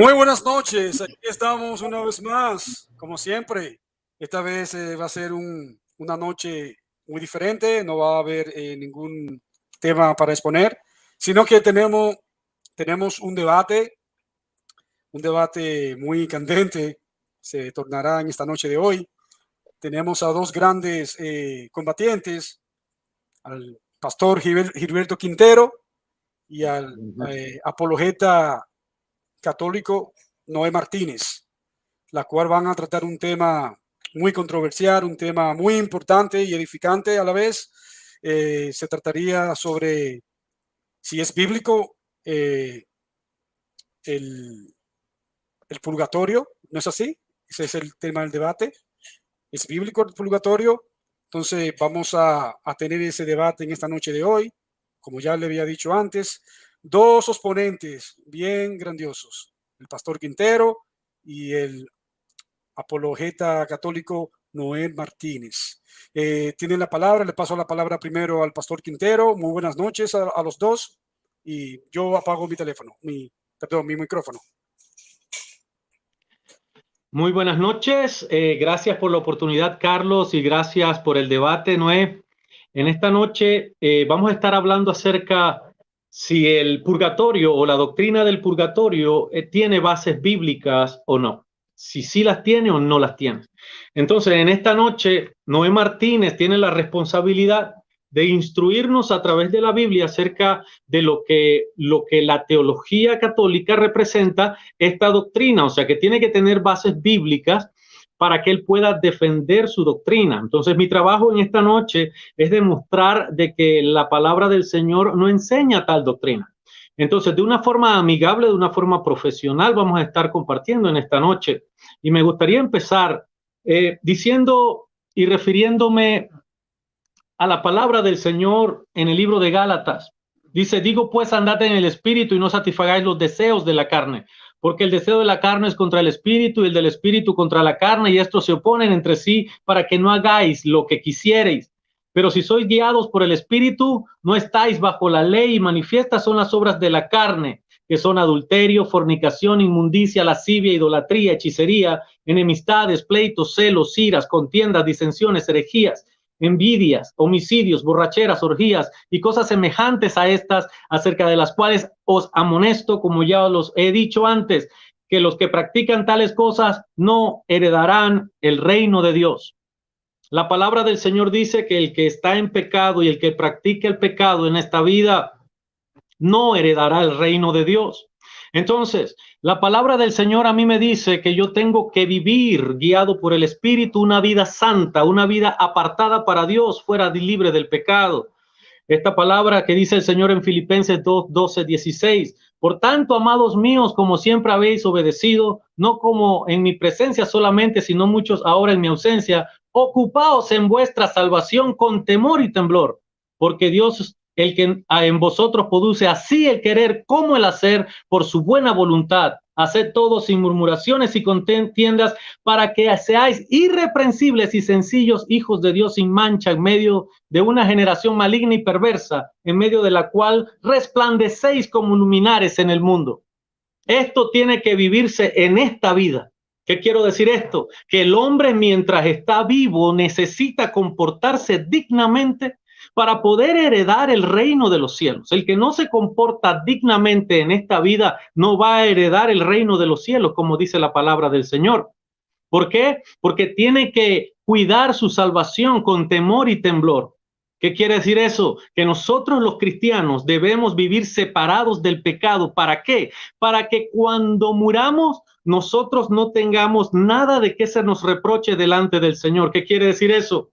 Muy buenas noches, aquí estamos una vez más, como siempre. Esta vez va a ser una noche muy diferente, no va a haber ningún tema para exponer, sino que tenemos un debate muy candente, se tornará en esta noche de hoy. Tenemos a dos grandes combatientes, al pastor Gilberto Quintero y al apologeta católico Noé Martínez, la cual van a tratar un tema muy controversial, un tema muy importante y edificante a la vez. Se trataría sobre si es bíblico el, el purgatorio, ¿no es así? Ese es el tema del debate. ¿Es bíblico el purgatorio? Entonces vamos a tener ese debate en esta noche de hoy. Como ya le había dicho antes, dos exponentes bien grandiosos, el pastor Quintero y el apologeta católico Noé Martínez. Tienen la palabra, le paso la palabra primero al pastor Quintero. Muy buenas noches a los dos y yo apago mi teléfono, mi micrófono. Muy buenas noches, gracias por la oportunidad, Carlos, y gracias por el debate, Noé. En esta noche vamos a estar hablando acerca si el purgatorio o la doctrina del purgatorio tiene bases bíblicas o no, si sí las tiene o no las tiene. Entonces, en esta noche, Noé Martínez tiene la responsabilidad de instruirnos a través de la Biblia acerca de lo que la teología católica representa esta doctrina, o sea que tiene que tener bases bíblicas para que él pueda defender su doctrina. Entonces mi trabajo en esta noche es demostrar de que la palabra del Señor no enseña tal doctrina. Entonces, de una forma amigable, de una forma profesional, vamos a estar compartiendo en esta noche. Y me gustaría empezar diciendo y refiriéndome a la palabra del Señor en el libro de Gálatas. Dice, digo pues, andad en el espíritu y no satisfagáis los deseos de la carne, porque el deseo de la carne es contra el espíritu y el del espíritu contra la carne, y estos se oponen entre sí para que no hagáis lo que quisierais. Pero si sois guiados por el espíritu, no estáis bajo la ley, y manifiestas son las obras de la carne, que son adulterio, fornicación, inmundicia, lascivia, idolatría, hechicería, enemistades, pleitos, celos, iras, contiendas, disensiones, herejías, envidias, homicidios, borracheras, orgías y cosas semejantes a estas, acerca de las cuales os amonesto, como ya los he dicho antes, que los que practican tales cosas no heredarán el reino de Dios. La palabra del Señor dice que el que está en pecado y el que practica el pecado en esta vida no heredará el reino de Dios. Entonces, la palabra del Señor a mí me dice que yo tengo que vivir guiado por el Espíritu una vida santa, una vida apartada para Dios, fuera libre del pecado. Esta palabra que dice el Señor en Filipenses 2, 12, 16. Por tanto, amados míos, como siempre habéis obedecido, no como en mi presencia solamente, sino muchos ahora en mi ausencia, ocupaos en vuestra salvación con temor y temblor, porque Dios, el que en vosotros produce así el querer como el hacer por su buena voluntad. Haced todo sin murmuraciones y contiendas, para que seáis irreprensibles y sencillos hijos de Dios sin mancha en medio de una generación maligna y perversa, en medio de la cual resplandecéis como luminares en el mundo. Esto tiene que vivirse en esta vida. ¿Qué quiero decir esto? Que el hombre, mientras está vivo, necesita comportarse dignamente para poder heredar el reino de los cielos. El que no se comporta dignamente en esta vida no va a heredar el reino de los cielos, como dice la palabra del Señor. ¿Por qué? Porque tiene que cuidar su salvación con temor y temblor. ¿Qué quiere decir eso? Que nosotros los cristianos debemos vivir separados del pecado. ¿Para qué? Para que cuando muramos nosotros no tengamos nada de que se nos reproche delante del Señor. ¿Qué quiere decir eso?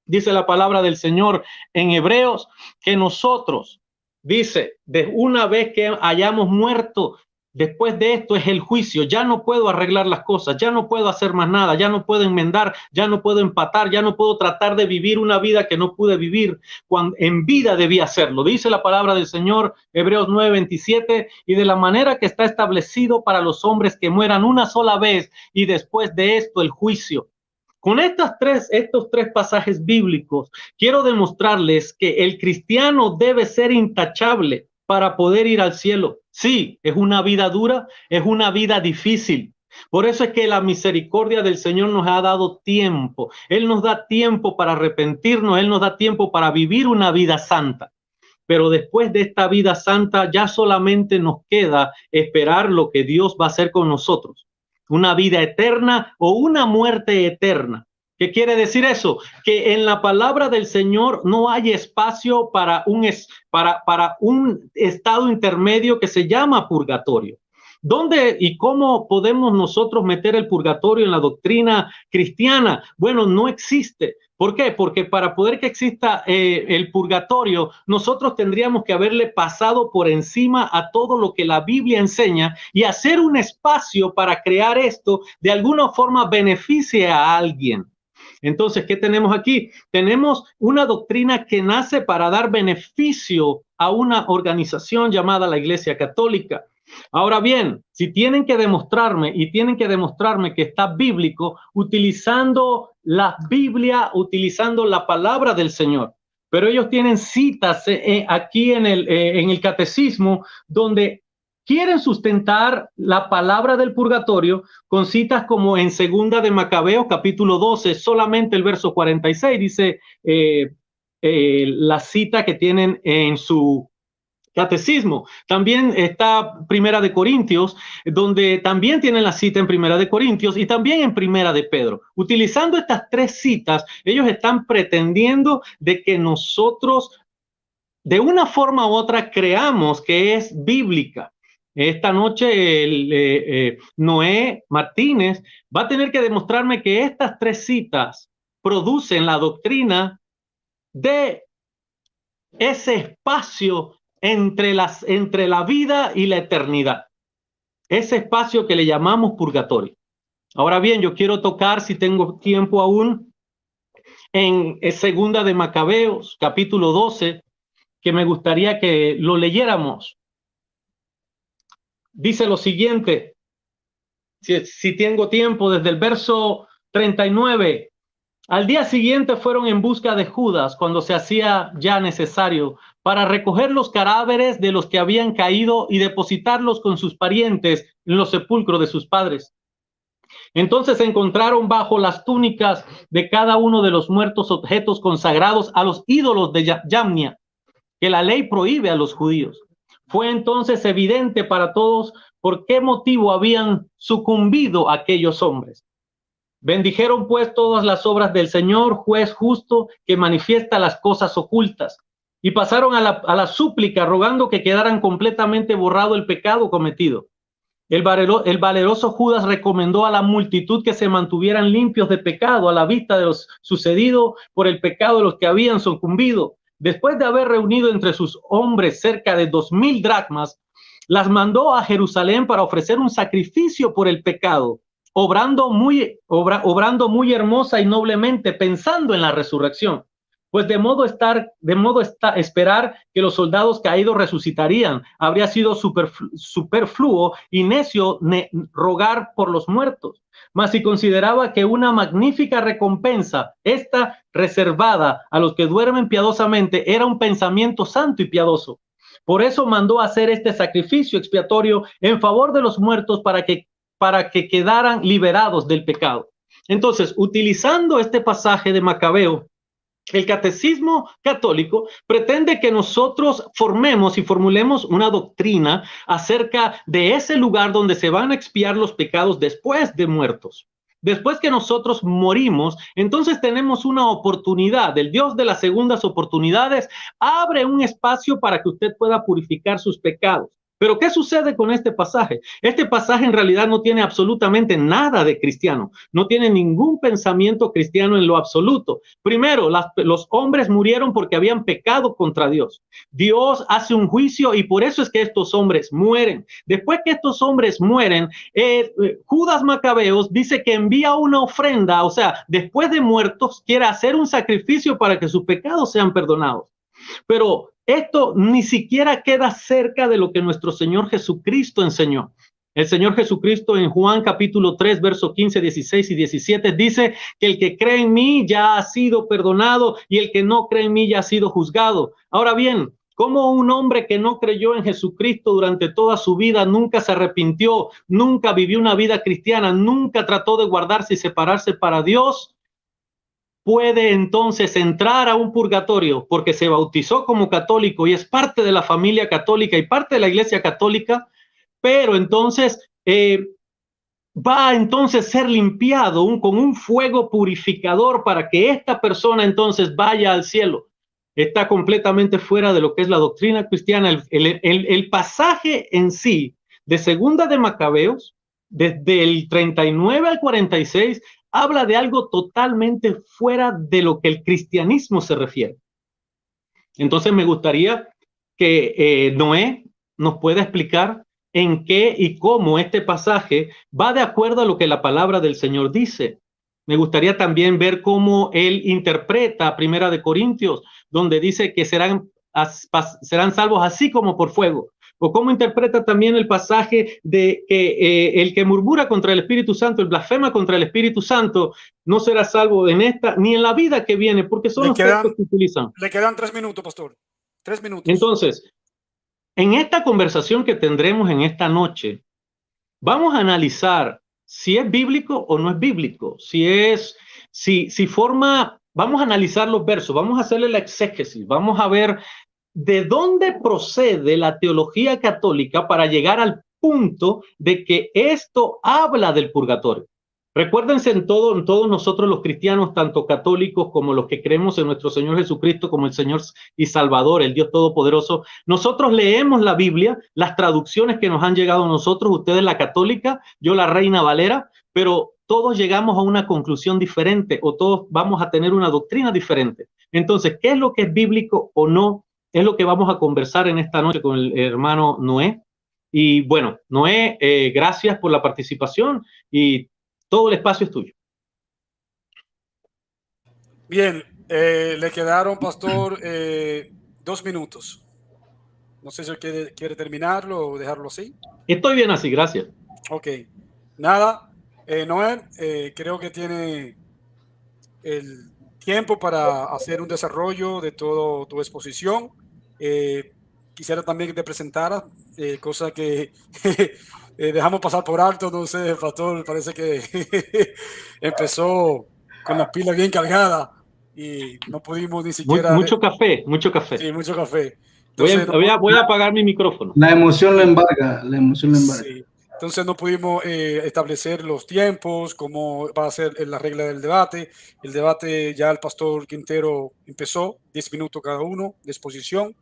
Dice la palabra del Señor en Hebreos que nosotros, dice, de una vez que hayamos muerto, después de esto es el juicio. Ya no puedo arreglar las cosas, ya no puedo hacer más nada, ya no puedo enmendar, ya no puedo empatar, ya no puedo tratar de vivir una vida que no pude vivir cuando en vida debía hacerlo. Dice la palabra del Señor, Hebreos 9:27, y de la manera que está establecido para los hombres que mueran una sola vez y después de esto el juicio. Con estos tres pasajes bíblicos, quiero demostrarles que el cristiano debe ser intachable. para poder ir al cielo. Sí, es una vida dura, es una vida difícil. Por eso es que la misericordia del Señor nos ha dado tiempo. Él nos da tiempo para arrepentirnos, Él nos da tiempo para vivir una vida santa. Pero después de esta vida santa ya solamente nos queda esperar lo que Dios va a hacer con nosotros. Una vida eterna o una muerte eterna. ¿Qué quiere decir eso? Que en la palabra del Señor no hay espacio para un estado intermedio que se llama purgatorio. ¿Dónde y cómo podemos nosotros meter el purgatorio en la doctrina cristiana? Bueno, no existe. ¿Por qué? Porque para poder que exista el purgatorio, nosotros tendríamos que haberle pasado por encima a todo lo que la Biblia enseña y hacer un espacio para crear esto de alguna forma beneficie a alguien. Entonces, ¿qué tenemos aquí? Tenemos una doctrina que nace para dar beneficio a una organización llamada la Iglesia Católica. Ahora bien, si tienen que demostrarme que está bíblico, utilizando la Biblia, utilizando la palabra del Señor. Pero ellos tienen citas aquí en el catecismo donde quieren sustentar la palabra del purgatorio con citas como en Segunda de Macabeos, capítulo 12, solamente el verso 46, dice la cita que tienen en su catecismo. También está Primera de Corintios, donde también tienen la cita en Primera de Corintios y también en Primera de Pedro. Utilizando estas tres citas, ellos están pretendiendo de que nosotros, de una forma u otra, creamos que es bíblica. Esta noche Noé Martínez va a tener que demostrarme que estas tres citas producen la doctrina de ese espacio entre la vida y la eternidad. Ese espacio que le llamamos purgatorio. Ahora bien, yo quiero tocar, si tengo tiempo aún, en Segunda de Macabeos, capítulo 12, que me gustaría que lo leyéramos. Dice lo siguiente, si tengo tiempo, desde el verso 39. Al día siguiente fueron en busca de Judas cuando se hacía ya necesario para recoger los cadáveres de los que habían caído y depositarlos con sus parientes en los sepulcros de sus padres. Entonces encontraron bajo las túnicas de cada uno de los muertos objetos consagrados a los ídolos de Yamnia, que la ley prohíbe a los judíos. Fue entonces evidente para todos por qué motivo habían sucumbido aquellos hombres. Bendijeron pues todas las obras del Señor, juez justo, que manifiesta las cosas ocultas, y pasaron a la súplica, rogando que quedaran completamente borrado el pecado cometido. El valeroso Judas recomendó a la multitud que se mantuvieran limpios de pecado a la vista de lo sucedido por el pecado de los que habían sucumbido. Después de haber reunido entre sus hombres cerca de 2,000 dracmas, las mandó a Jerusalén para ofrecer un sacrificio por el pecado, obrando muy hermosa y noblemente, pensando en la resurrección. Pues de modo esperar que los soldados caídos resucitarían, habría sido superfluo y necio rogar por los muertos. Mas si consideraba que una magnífica recompensa, esta reservada a los que duermen piadosamente, era un pensamiento santo y piadoso. Por eso mandó hacer este sacrificio expiatorio en favor de los muertos para que quedaran liberados del pecado. Entonces, utilizando este pasaje de Macabeo, el catecismo católico pretende que nosotros formemos y formulemos una doctrina acerca de ese lugar donde se van a expiar los pecados después de muertos. Después que nosotros morimos, entonces tenemos una oportunidad. El Dios de las segundas oportunidades abre un espacio para que usted pueda purificar sus pecados. Pero ¿qué sucede con este pasaje? Este pasaje en realidad no tiene absolutamente nada de cristiano, no tiene ningún pensamiento cristiano en lo absoluto. Primero, los hombres murieron porque habían pecado contra Dios. Dios hace un juicio y por eso es que estos hombres mueren. Después que estos hombres mueren, Judas Macabeos dice que envía una ofrenda, o sea, después de muertos, quiere hacer un sacrificio para que sus pecados sean perdonados. Pero esto ni siquiera queda cerca de lo que nuestro Señor Jesucristo enseñó. El Señor Jesucristo en Juan capítulo 3, verso 15, 16 y 17 dice que el que cree en mí ya ha sido perdonado y el que no cree en mí ya ha sido juzgado. Ahora bien, Cómo un hombre que no creyó en Jesucristo durante toda su vida, nunca se arrepintió, nunca vivió una vida cristiana, nunca trató de guardarse y separarse para Dios, puede entonces entrar a un purgatorio porque se bautizó como católico y es parte de la familia católica y parte de la iglesia católica, pero entonces va a entonces ser limpiado con un fuego purificador para que esta persona entonces vaya al cielo. Está completamente fuera de lo que es la doctrina cristiana. El pasaje en sí de Segunda de Macabeos, desde el 39 al 46, habla de algo totalmente fuera de lo que el cristianismo se refiere. Entonces me gustaría que Noé nos pueda explicar en qué y cómo este pasaje va de acuerdo a lo que la palabra del Señor dice. Me gustaría también ver cómo él interpreta Primera de Corintios, donde dice que serán salvos así como por fuego. O cómo interpreta también el pasaje de que el que murmura contra el Espíritu Santo, el blasfema contra el Espíritu Santo, no será salvo en esta ni en la vida que viene, porque son los textos que utilizan. Le quedan 3 minutos, pastor. 3 minutos. Entonces, en esta conversación que tendremos en esta noche, vamos a analizar si es bíblico o no es bíblico, si forma, vamos a analizar los versos, vamos a hacerle la exégesis, vamos a ver de dónde procede la teología católica para llegar al punto de que esto habla del purgatorio. Recuérdense en todos nosotros los cristianos, tanto católicos como los que creemos en nuestro Señor Jesucristo como el Señor y Salvador, el Dios Todopoderoso, nosotros leemos la Biblia, las traducciones que nos han llegado a nosotros, ustedes la católica, yo la Reina Valera, pero todos llegamos a una conclusión diferente o todos vamos a tener una doctrina diferente. Entonces, ¿qué es lo que es bíblico o no? Es lo que vamos a conversar en esta noche con el hermano Noé. Y bueno, Noé, gracias por la participación y todo el espacio es tuyo. Bien, le quedaron, pastor, 2 minutos. No sé si quiere terminarlo o dejarlo así. Estoy bien así, gracias. Ok, nada, Noel, creo que tiene el tiempo para hacer un desarrollo de toda tu exposición. Quisiera también que te presentaras, cosa que dejamos pasar por alto, no sé, pastor, parece que empezó con la pila bien cargada y no pudimos ni siquiera... Mucho café, mucho café. Sí, mucho café. Entonces, voy a apagar mi micrófono. La emoción lo embarga, la emoción lo embarga. Sí. Entonces no pudimos establecer los tiempos, cómo va a ser la regla del debate. El debate ya el pastor Quintero empezó, 10 minutos cada uno de exposición.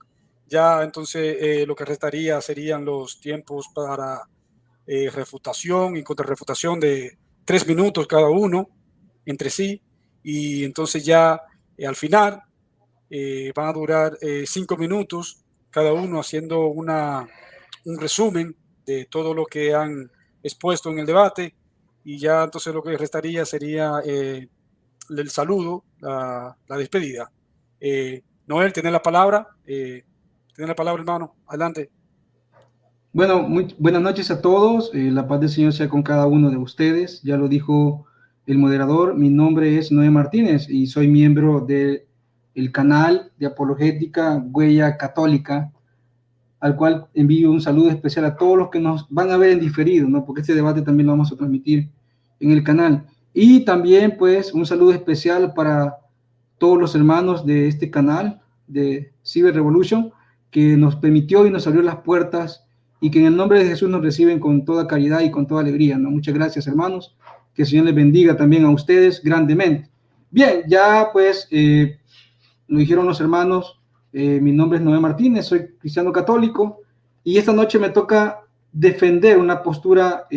Ya entonces lo que restaría serían los tiempos para refutación y contrarrefutación de 3 minutos cada uno entre sí. Y entonces ya al final van a durar 5 minutos cada uno haciendo un resumen de todo lo que han expuesto en el debate y ya entonces lo que restaría sería el saludo, la despedida. Noel, ¿tiene la palabra? ¿Tiene la palabra, hermano? Adelante. Bueno, buenas noches a todos. La paz del Señor sea con cada uno de ustedes. Ya lo dijo el moderador. Mi nombre es Noé Martínez y soy miembro del canal de apologética Huella Católica, al cual envío un saludo especial a todos los que nos van a ver en diferido, ¿no? Porque este debate también lo vamos a transmitir en el canal. Y también, pues, un saludo especial para todos los hermanos de este canal, de Cyber Revolution, que nos permitió y nos abrió las puertas y que en el nombre de Jesús nos reciben con toda caridad y con toda alegría, ¿no? Muchas gracias, hermanos. Que el Señor les bendiga también a ustedes grandemente. Bien, ya, pues, lo dijeron los hermanos. Mi nombre es Noé Martínez, soy cristiano católico y esta noche me toca defender una postura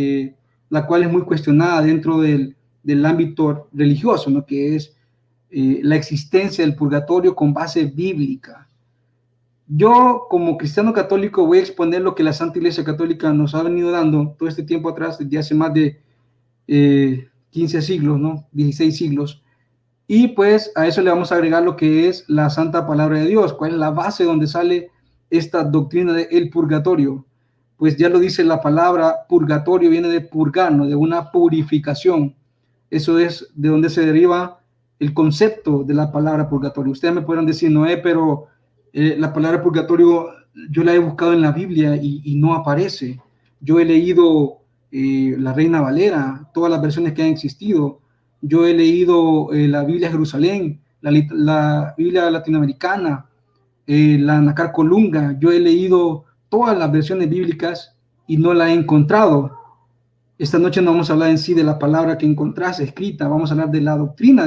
la cual es muy cuestionada dentro del ámbito religioso, ¿no? Que es la existencia del purgatorio con base bíblica. Yo, como cristiano católico, voy a exponer lo que la Santa Iglesia Católica nos ha venido dando todo este tiempo atrás, desde hace más de 15 siglos, ¿no? 16 siglos. Y pues a eso le vamos a agregar lo que es la santa palabra de Dios, cuál es la base donde sale esta doctrina del purgatorio. Pues ya lo dice la palabra purgatorio, viene de purgar, ¿no? De una purificación. Eso es de donde se deriva el concepto de la palabra purgatorio. Ustedes me podrán decir, Noé, pero La palabra purgatorio yo la he buscado en la Biblia y no aparece. Yo he leído la Reina Valera, todas las versiones que han existido. Yo he leído la Biblia Jerusalén, la Biblia latinoamericana, la Nácar Colunga. Yo he leído todas las versiones bíblicas y no la he encontrado. Esta noche no vamos a hablar en sí de la palabra que encontrás escrita, vamos a hablar de la doctrina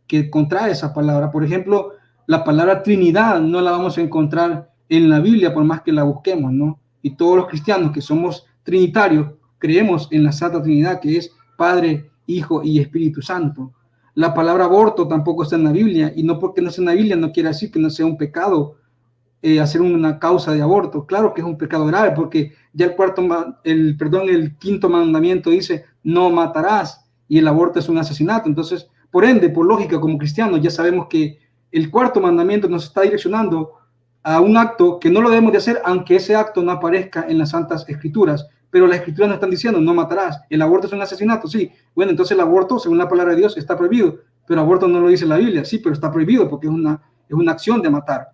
que contrae esa palabra. Por ejemplo, la palabra Trinidad no la vamos a encontrar en la Biblia por más que la busquemos, ¿no? Y todos los cristianos que somos trinitarios creemos en la Santa Trinidad, que es Padre, Hijo y Espíritu Santo. La palabra aborto tampoco está en la Biblia, y no porque no esté en la Biblia no quiere decir que no sea un pecado hacer una causa de aborto. Claro que es un pecado grave, porque ya el quinto mandamiento dice no matarás, y el aborto es un asesinato. Entonces, por ende, por lógica, como cristianos ya sabemos que el cuarto mandamiento nos está direccionando a un acto que no lo debemos de hacer, aunque ese acto no aparezca en las Santas Escrituras. Pero las Escrituras nos están diciendo no matarás. El aborto es un asesinato, sí. Bueno, entonces el aborto, según la palabra de Dios, está prohibido, pero aborto no lo dice la Biblia. Sí, pero está prohibido porque es una acción de matar.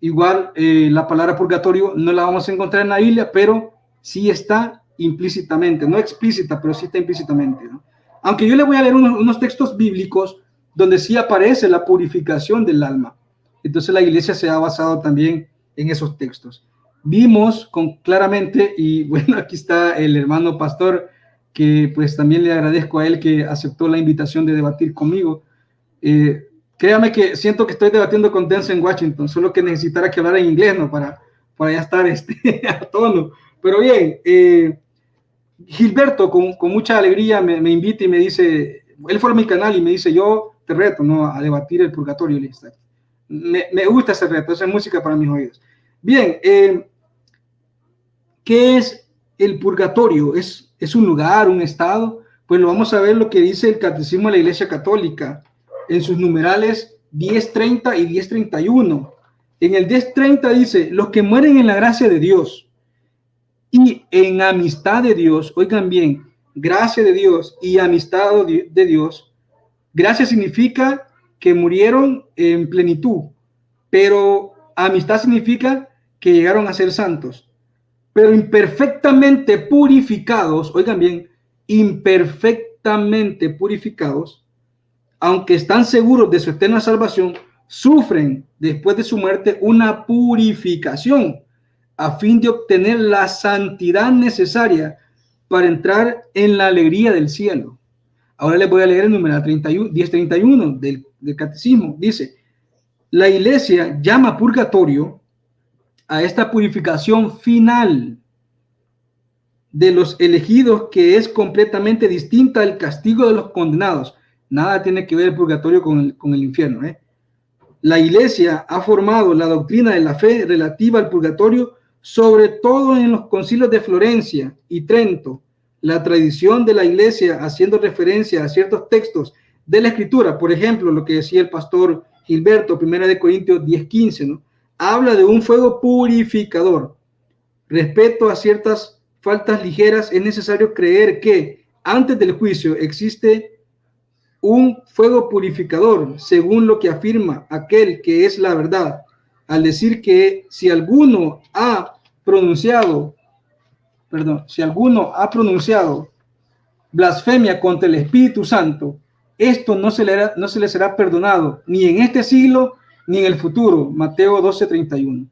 Igual la palabra purgatorio no la vamos a encontrar en la Biblia, pero sí está implícitamente, no explícita, pero sí está implícitamente, ¿no? Aunque yo le voy a leer unos textos bíblicos donde sí aparece la purificación del alma. Entonces la iglesia se ha basado también en esos textos. Vimos claramente, y bueno, aquí está el hermano pastor, que pues también le agradezco a él que aceptó la invitación de debatir conmigo. Créame que siento que estoy debatiendo con Denzel en Washington, solo que necesitara que hablara en inglés, ¿no? Para ya estar a tono. Pero bien, Gilberto con mucha alegría me invita y me dice, él fue a mi canal y me dice, yo te reto, ¿no? A debatir el purgatorio. Me gusta ese reto, esa es música para mis oídos. Bien, ¿qué es el purgatorio? ¿Es un lugar, un estado? Pues lo vamos a ver lo que dice el Catecismo de la Iglesia Católica en sus numerales 1030 y 1031. En el 1030 dice, los que mueren en la gracia de Dios y en amistad de Dios, oigan bien, gracia de Dios y amistad de Dios. Gracia significa que murieron en plenitud, pero amistad significa que llegaron a ser santos, pero imperfectamente purificados, oigan bien, imperfectamente purificados, aunque están seguros de su eterna salvación, sufren después de su muerte una purificación a fin de obtener la santidad necesaria para entrar en la alegría del cielo. Ahora les voy a leer el número 1031 del Catecismo. Dice, la Iglesia llama purgatorio a esta purificación final de los elegidos, que es completamente distinta del castigo de los condenados. Nada tiene que ver el purgatorio con el infierno, ¿eh? La Iglesia ha formado la doctrina de la fe relativa al purgatorio, sobre todo en los concilios de Florencia y Trento. La tradición de la Iglesia, haciendo referencia a ciertos textos de la Escritura, por ejemplo, lo que decía el pastor Gilberto, 1 Corintios 10:15, ¿no? Habla de un fuego purificador. Respecto a ciertas faltas ligeras, es necesario creer que antes del juicio existe un fuego purificador, según lo que afirma aquel que es la verdad, al decir que si alguno ha pronunciado blasfemia contra el Espíritu Santo, esto no se le será perdonado ni en este siglo ni en el futuro. Mateo 12:31.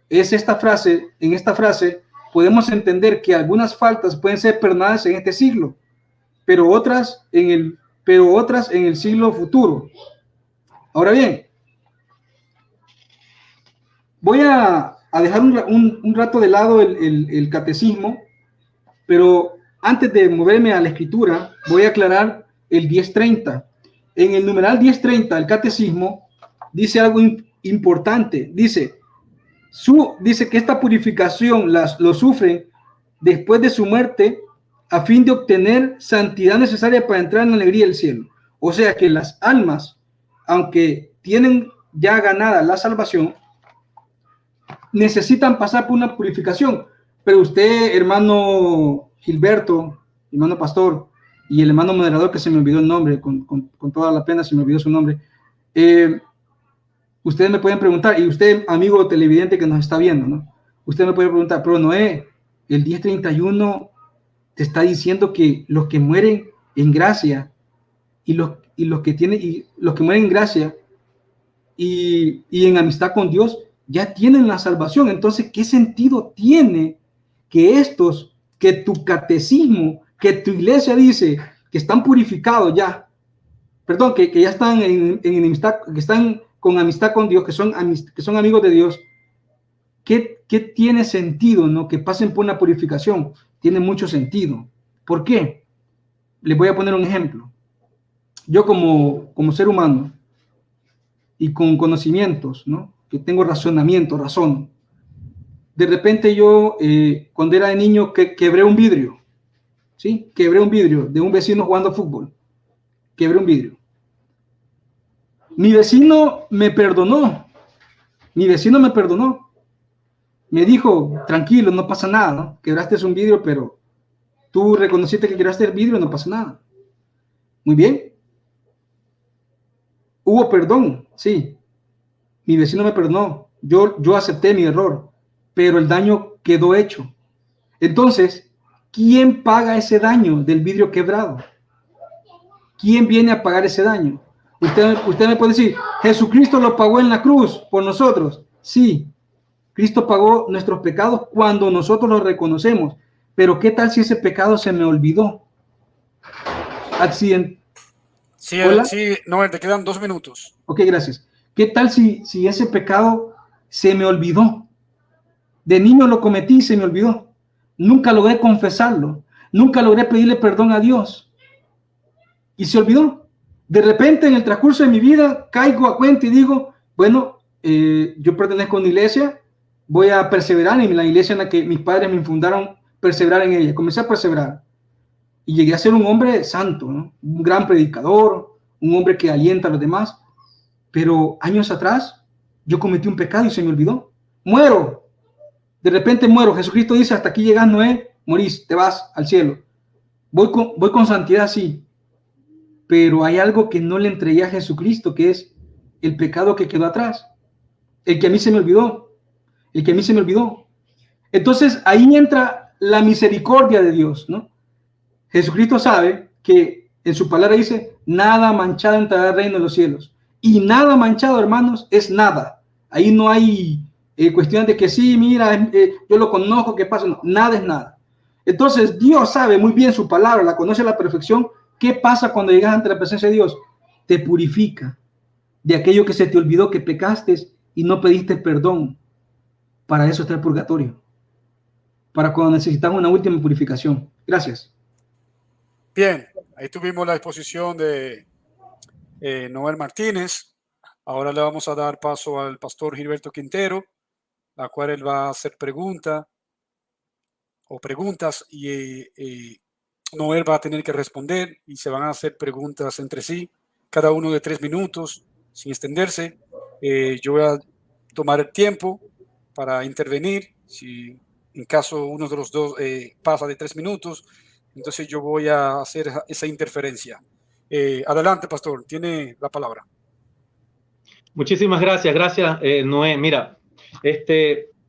Es esta frase, en esta frase podemos entender que algunas faltas pueden ser perdonadas en este siglo, pero otras en el siglo futuro. Ahora bien, voy a dejar un rato de lado el catecismo, pero antes de moverme a la escritura, voy a aclarar el 1030. En el numeral 1030 del catecismo dice algo importante. Dice que esta purificación lo sufren después de su muerte, a fin de obtener santidad necesaria para entrar en la alegría del cielo. O sea que las almas, aunque tienen ya ganada la salvación, necesitan pasar por una purificación. Pero usted, hermano Gilberto, hermano pastor, y el hermano moderador, que se me olvidó el nombre, con toda la pena se me olvidó su nombre, Ustedes me pueden preguntar, y usted, amigo televidente que nos está viendo, ¿no? Usted me puede preguntar, pero Noé, el 10:31 te está diciendo que los que mueren en gracia y los que mueren en gracia y en amistad con Dios ya tienen la salvación. Entonces, ¿qué sentido tiene que tu catecismo, que tu iglesia dice que están purificados ya, perdón, que ya están en amistad, que están con amistad con Dios, que son amigos de Dios? ¿Qué tiene sentido, no? Que pasen por una purificación. Tiene mucho sentido. ¿Por qué? Les voy a poner un ejemplo. Yo como ser humano y con conocimientos, ¿no? Que tengo razonamiento, razón. De repente yo, cuando era de niño, quebré un vidrio, ¿sí? Quebré un vidrio de un vecino jugando fútbol. Quebré un vidrio. Mi vecino me perdonó. Mi vecino me perdonó. Me dijo, tranquilo, no pasa nada, ¿no? Quebraste un vidrio, pero tú reconociste que quebraste el vidrio, no pasa nada. Muy bien. Hubo perdón, sí. Mi vecino me perdonó. Yo acepté mi error, pero el daño quedó hecho. Entonces, ¿quién paga ese daño del vidrio quebrado? ¿Quién viene a pagar ese daño? Usted me puede decir, Jesucristo lo pagó en la cruz por nosotros. Sí, Cristo pagó nuestros pecados cuando nosotros los reconocemos. Pero ¿qué tal si ese pecado se me olvidó? Accidente. Sí, ¿Hola? sí, no, te quedan 2 minutos. Ok, gracias. ¿Qué tal si ese pecado se me olvidó? De niño lo cometí y se me olvidó. Nunca logré confesarlo. Nunca logré pedirle perdón a Dios. Y se olvidó. De repente, en el transcurso de mi vida, caigo a cuenta y digo, bueno, yo pertenezco a una iglesia, voy a perseverar en la iglesia en la que mis padres me fundaron, perseverar en ella. Comencé a perseverar. Y llegué a ser un hombre santo, ¿no? Un gran predicador, un hombre que alienta a los demás. Pero años atrás, yo cometí un pecado y se me olvidó. Muero. De repente muero. Jesucristo dice, hasta aquí llegas, Noé, morís, te vas al cielo. Voy con santidad, sí. Pero hay algo que no le entregué a Jesucristo, que es el pecado que quedó atrás. El que a mí se me olvidó. El que a mí se me olvidó. Entonces, ahí entra la misericordia de Dios, ¿no? Jesucristo sabe que en su palabra dice, nada manchado entrará al reino de los cielos. Y nada manchado, hermanos, es nada. Ahí no hay cuestión de que sí, mira, yo lo conozco, ¿qué pasa? No, nada es nada. Entonces, Dios sabe muy bien su palabra, la conoce a la perfección. ¿Qué pasa cuando llegas ante la presencia de Dios? Te purifica de aquello que se te olvidó que pecaste y no pediste perdón. Para eso está el purgatorio. Para cuando necesitas una última purificación. Gracias. Bien, ahí tuvimos la exposición de Noel Martínez. Ahora le vamos a dar paso al pastor Gilberto Quintero, la cual él va a hacer preguntas y Noel va a tener que responder y se van a hacer preguntas entre sí, cada uno de 3 minutos, sin extenderse. Yo voy a tomar el tiempo para intervenir. Si en caso uno de los dos pasa de 3 minutos, entonces yo voy a hacer esa interferencia. Adelante, pastor, tiene la palabra. Muchísimas gracias, Noé. Mira,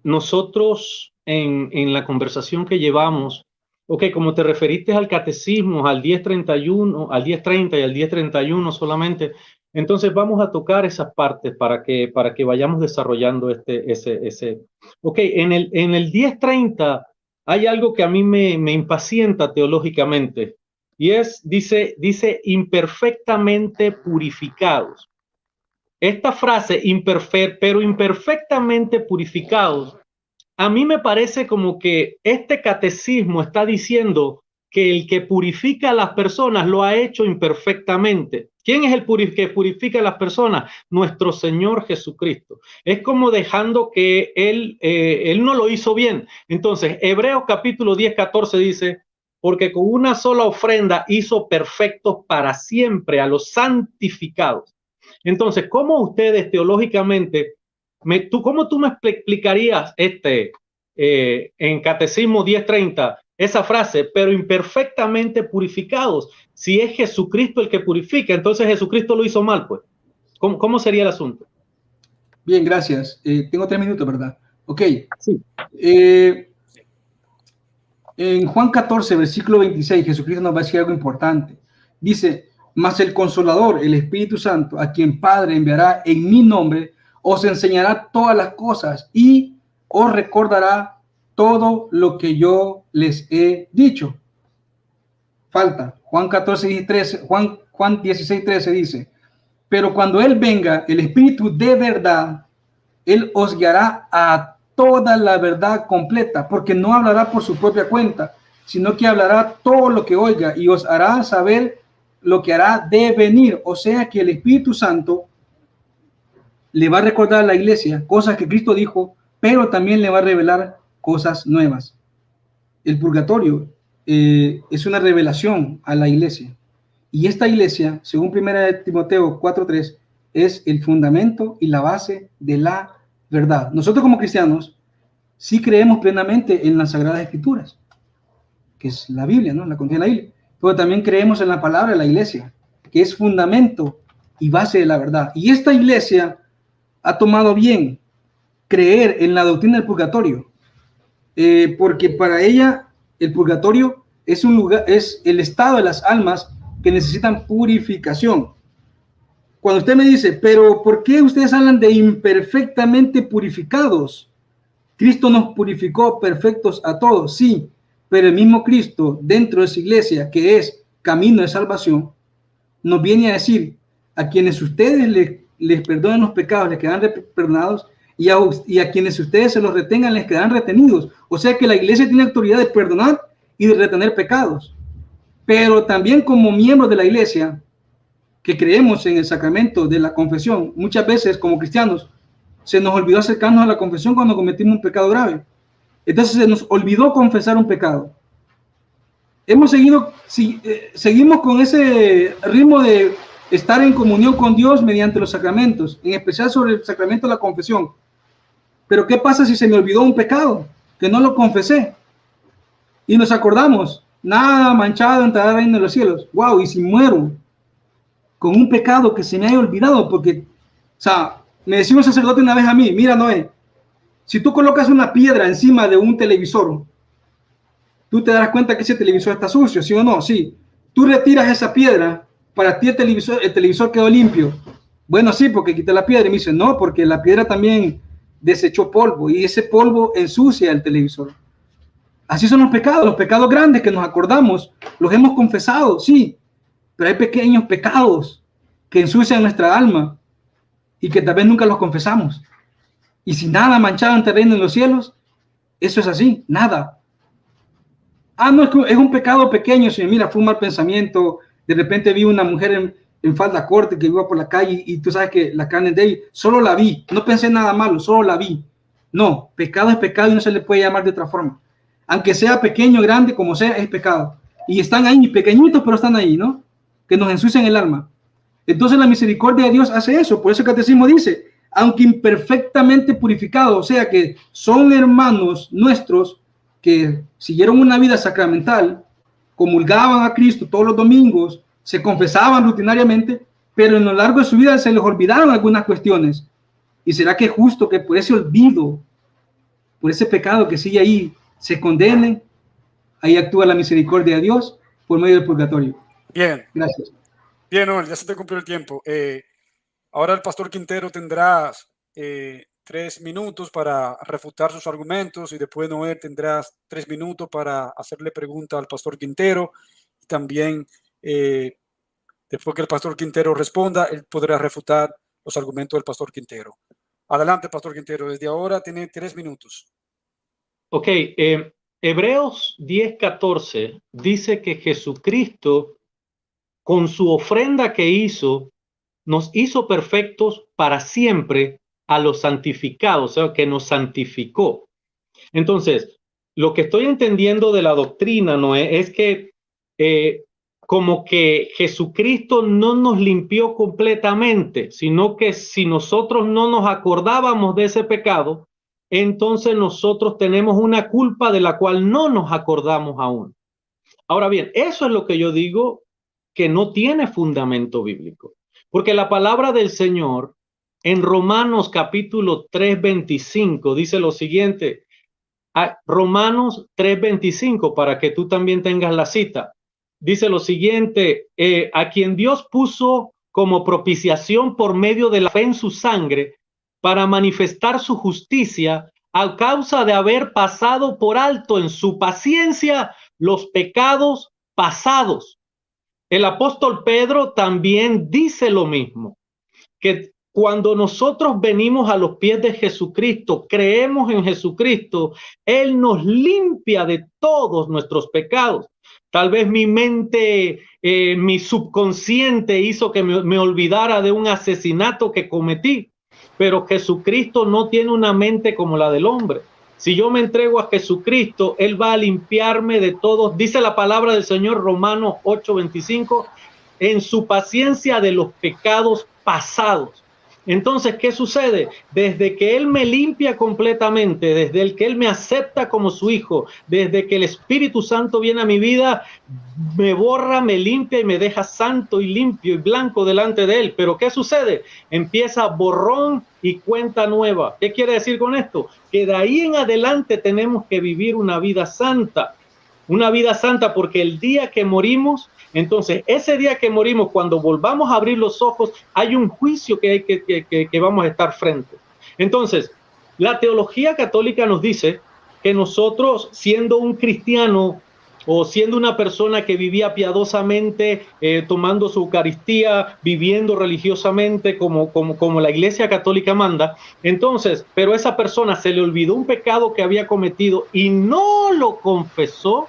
nosotros en la conversación que llevamos, ok, como te referiste al catecismo, al 10:31, al 10:30 y al 10:31 solamente, entonces vamos a tocar esas partes para que vayamos desarrollando ese. Ok, en el 10:30 hay algo que a mí me impacienta teológicamente y dice imperfectamente purificados. Esta frase, pero imperfectamente purificados, a mí me parece como que este catecismo está diciendo que el que purifica a las personas lo ha hecho imperfectamente. ¿Quién es el que purifica a las personas? Nuestro Señor Jesucristo. Es como dejando que Él no lo hizo bien. Entonces, Hebreos capítulo 10:14 dice, porque con una sola ofrenda hizo perfectos para siempre a los santificados. Entonces, ¿cómo ustedes teológicamente, cómo tú me explicarías en Catecismo 10:30, esa frase, pero imperfectamente purificados? Si es Jesucristo el que purifica, entonces Jesucristo lo hizo mal, pues. ¿Cómo sería el asunto? Bien, gracias. Tengo 3 minutos, ¿verdad? Ok. Sí. En Juan 14, versículo 26, Jesucristo nos va a decir algo importante. Dice, mas el Consolador, el Espíritu Santo, a quien Padre enviará en mi nombre, os enseñará todas las cosas y os recordará todo lo que yo les he dicho. Falta. Juan 14, 13, Juan 16, 13 dice, pero cuando Él venga, el Espíritu de verdad, Él os guiará a toda la verdad completa, porque no hablará por su propia cuenta, sino que hablará todo lo que oiga y os hará saber lo que hará de venir. O sea que el Espíritu Santo le va a recordar a la iglesia cosas que Cristo dijo, pero también le va a revelar cosas nuevas. El purgatorio es una revelación a la iglesia. Y esta iglesia, según 1 Timoteo 4:3, es el fundamento y la base de la verdad. Nosotros como cristianos sí creemos plenamente en las Sagradas Escrituras, que es la Biblia, ¿no? La contiene la Biblia. Pero también creemos en la palabra de la iglesia, que es fundamento y base de la verdad. Y esta iglesia ha tomado bien creer en la doctrina del purgatorio, porque para ella el purgatorio es un lugar, es el estado de las almas que necesitan purificación. Cuando usted me dice, pero ¿por qué ustedes hablan de imperfectamente purificados? Cristo nos purificó perfectos a todos, sí, pero el mismo Cristo dentro de su iglesia, que es camino de salvación, nos viene a decir, a quienes ustedes les perdonen los pecados, les quedan perdonados, y a quienes ustedes se los retengan, les quedan retenidos. O sea que la iglesia tiene autoridad de perdonar y de retener pecados. Pero también como miembros de la iglesia, que creemos en el sacramento de la confesión, muchas veces como cristianos, se nos olvidó acercarnos a la confesión cuando cometimos un pecado grave. Entonces se nos olvidó confesar un pecado. Seguimos con ese ritmo de estar en comunión con Dios mediante los sacramentos, en especial sobre el sacramento de la confesión. Pero ¿qué pasa si se me olvidó un pecado? Que no lo confesé. Y nos acordamos, nada manchado entrar al reino de los cielos. Wow, y si muero con un pecado que se me haya olvidado, porque, o sea, me decía un sacerdote una vez a mí, mira Noé, si tú colocas una piedra encima de un televisor, tú te darás cuenta que ese televisor está sucio, ¿sí o no? Sí. Tú retiras esa piedra, para ti el televisor quedó limpio. Bueno, sí, porque quité la piedra. Y me dice, no, porque la piedra también desechó polvo y ese polvo ensucia el televisor. Así son los pecados grandes que nos acordamos, los hemos confesado, sí, pero hay pequeños pecados que ensucian nuestra alma y que tal vez nunca los confesamos. Y si nada manchado en terreno en los cielos, eso es así, nada. Ah, no, es un pecado pequeño, si mira, fue un mal pensamiento, de repente vi una mujer en falda corta que iba por la calle y tú sabes que la carne de él, solo la vi, no pensé nada malo, solo la vi. No, pecado es pecado y no se le puede llamar de otra forma. Aunque sea pequeño, grande, como sea, es pecado. Y están ahí, pequeñitos, pero están ahí, ¿no? Que nos ensucian el alma. Entonces la misericordia de Dios hace eso. Por eso el catecismo dice, aunque imperfectamente purificados, o sea que son hermanos nuestros que siguieron una vida sacramental, comulgaban a Cristo todos los domingos, se confesaban rutinariamente, pero en lo largo de su vida se les olvidaron algunas cuestiones. ¿Y será que es justo que por ese olvido, por ese pecado que sigue ahí, se condenen? Ahí actúa la misericordia de Dios por medio del purgatorio. Bien. Gracias. Bien, Noel, ya se te cumplió el tiempo. Ahora el pastor Quintero tendrá 3 minutos para refutar sus argumentos y después Noel tendrás 3 minutos para hacerle pregunta al pastor Quintero. Y también después que el pastor Quintero responda, él podrá refutar los argumentos del pastor Quintero. Adelante, pastor Quintero. Desde ahora tiene 3 minutos. Ok, Hebreos 10:14 dice que Jesucristo, con su ofrenda que hizo, nos hizo perfectos para siempre a los santificados, o sea, que nos santificó. Entonces, lo que estoy entendiendo de la doctrina, Noé, es que como que Jesucristo no nos limpió completamente, sino que si nosotros no nos acordábamos de ese pecado, entonces nosotros tenemos una culpa de la cual no nos acordamos aún. Ahora bien, eso es lo que yo digo que no tiene fundamento bíblico, porque la palabra del Señor En Romanos capítulo 3:25 dice lo siguiente. Romanos 3:25, para que tú también tengas la cita. Dice lo siguiente, a quien Dios puso como propiciación por medio de la fe en su sangre para manifestar su justicia a causa de haber pasado por alto en su paciencia los pecados pasados. El apóstol Pedro también dice lo mismo, que cuando nosotros venimos a los pies de Jesucristo, creemos en Jesucristo, Él nos limpia de todos nuestros pecados. Tal vez mi mente, mi subconsciente hizo que me olvidara de un asesinato que cometí, pero Jesucristo no tiene una mente como la del hombre. Si yo me entrego a Jesucristo, Él va a limpiarme de todos. Dice la palabra del Señor, Romanos 8:25, en su paciencia de los pecados pasados. Entonces, ¿qué sucede? Desde que Él me limpia completamente, desde el que Él me acepta como su hijo, desde que el Espíritu Santo viene a mi vida, me borra, me limpia y me deja santo y limpio y blanco delante de Él. Pero ¿qué sucede? Empieza borrón y cuenta nueva. ¿Qué quiere decir con esto? Que de ahí en adelante tenemos que vivir una vida santa porque el día que morimos, entonces ese día que morimos, cuando volvamos a abrir los ojos, hay un juicio que vamos a estar frente. Entonces, la teología católica nos dice que nosotros, siendo un cristiano o siendo una persona que vivía piadosamente, tomando su Eucaristía, viviendo religiosamente como la Iglesia Católica manda, entonces, pero esa persona se le olvidó un pecado que había cometido y no lo confesó,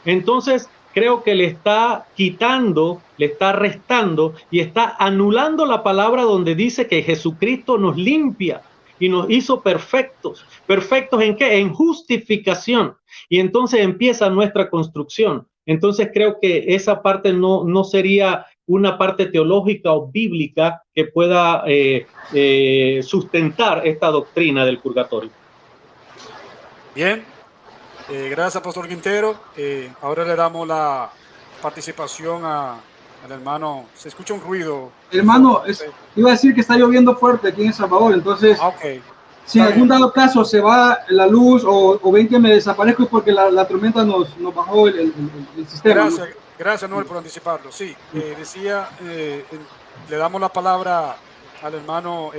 entonces creo que le está quitando, le está restando y está anulando la palabra donde dice que Jesucristo nos limpia y nos hizo perfectos. ¿Perfectos en qué? En justificación. Y entonces empieza nuestra construcción. Entonces creo que esa parte no sería una parte teológica o bíblica que pueda sustentar esta doctrina del purgatorio. Bien, gracias, Pastor Quintero. Ahora le damos la participación al hermano. Se escucha un ruido. Hermano, iba a decir que está lloviendo fuerte aquí en El Salvador, entonces, Okay. si en algún dado caso se va la luz o ven que me desaparezco es porque la tormenta nos bajó el sistema. Gracias, Noel, por anticiparlo. Sí, decía, le damos la palabra al hermano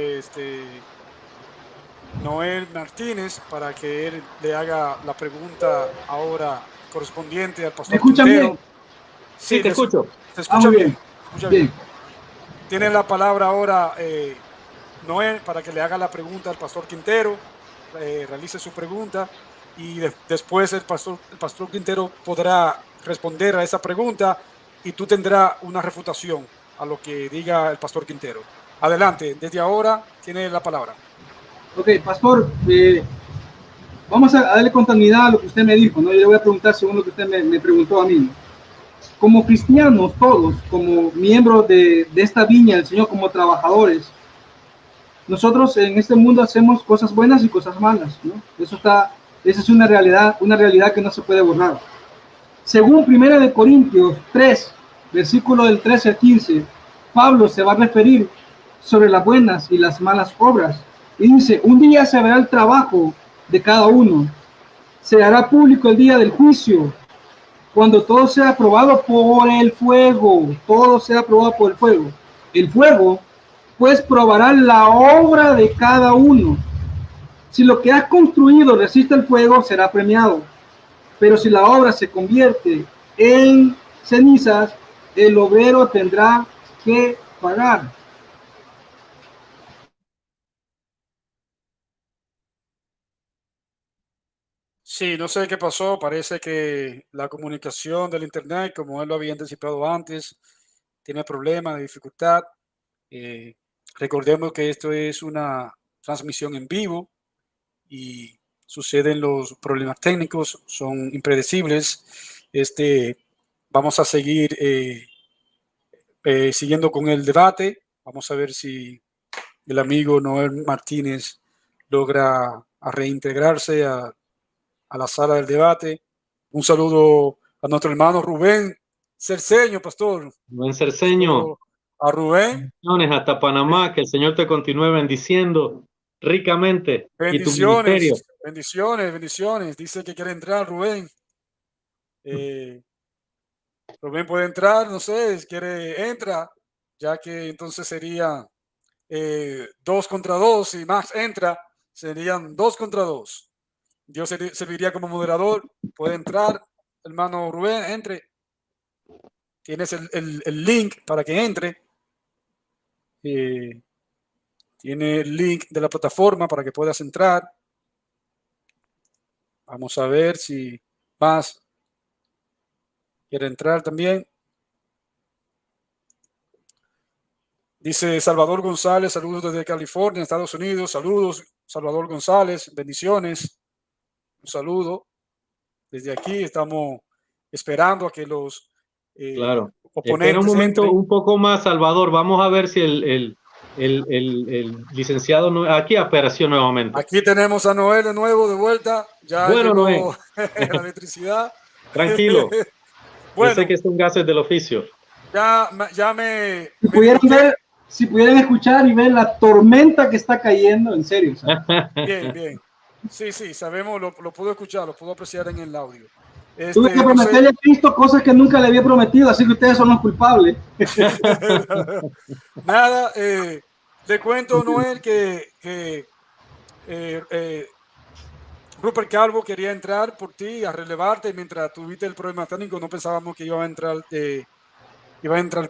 Noel Martínez para que él le haga la pregunta ahora correspondiente al pastor ¿Me escuchan Quintero. bien? Sí, te escucho. Se escucha muy bien. Bien. Tiene la palabra ahora Noel para que le haga la pregunta al pastor Quintero, realice su pregunta y después el pastor Quintero podrá responder a esa pregunta y tú tendrás una refutación a lo que diga el pastor Quintero. Adelante, desde ahora tiene la palabra. Ok, pastor, vamos a darle continuidad a lo que usted me dijo, ¿no? Yo le voy a preguntar según lo que usted me preguntó a mí. Como cristianos todos, como miembros de esta viña del Señor, como trabajadores, nosotros en este mundo hacemos cosas buenas y cosas malas, ¿no? Esa es una realidad que no se puede borrar. Según 1 Corintios 3, versículo del 13 al 15, Pablo se va a referir sobre las buenas y las malas obras. Y dice, un día se verá el trabajo de cada uno. Se hará público el día del juicio, cuando todo sea aprobado por el fuego. Todo sea aprobado por el fuego. El fuego, pues, probará la obra de cada uno. Si lo que has construido resiste el fuego, será premiado. Pero si la obra se convierte en cenizas, el obrero tendrá que pagar. Sí, no sé qué pasó. Parece que la comunicación del internet, como él lo había anticipado antes, tiene problemas de dificultad. Recordemos que esto es una transmisión en vivo y suceden los problemas técnicos, son impredecibles. Vamos a seguir siguiendo con el debate. Vamos a ver si el amigo Noel Martínez logra a reintegrarse a la sala del debate. Un saludo a nuestro hermano Rubén Cerceño, pastor. Buen Cerceño. A Rubén. Bendiciones hasta Panamá, que el Señor te continúe bendiciendo ricamente y tu ministerio. Bendiciones. Dice que quiere entrar Rubén. Rubén puede entrar, no sé, si quiere, entra, ya que entonces sería 2 contra 2. Si Max entra, serían 2 contra 2. Yo serviría como moderador. Puede entrar, hermano Rubén, entre. Tienes el link para que entre. Tiene el link de la plataforma para que puedas entrar. Vamos a ver si Max quiere entrar también. Dice Salvador González, saludos desde California, Estados Unidos. Saludos, Salvador González, bendiciones. Un saludo. Desde aquí estamos esperando a que los Claro. oponentes Espera un momento, entren. un poco más, Salvador. Vamos a ver si el licenciado aquí apareció nuevamente. Aquí tenemos a Noé de nuevo de vuelta. Ya Bueno, llegó Noé. la electricidad. Tranquilo. Bueno, Yo sé que son gases del oficio. ya me si pudieran escuchar y ver la tormenta que está cayendo, en serio. Bien. Sí, sabemos, lo puedo escuchar, lo puedo apreciar en el audio. Tuve que prometerle a Cristo cosas que nunca le había prometido, así que ustedes son los culpables. Nada, te cuento, Noel, que Rupert Calvo quería entrar por ti a relevarte mientras tuviste el problema técnico. No pensábamos que iba a entrar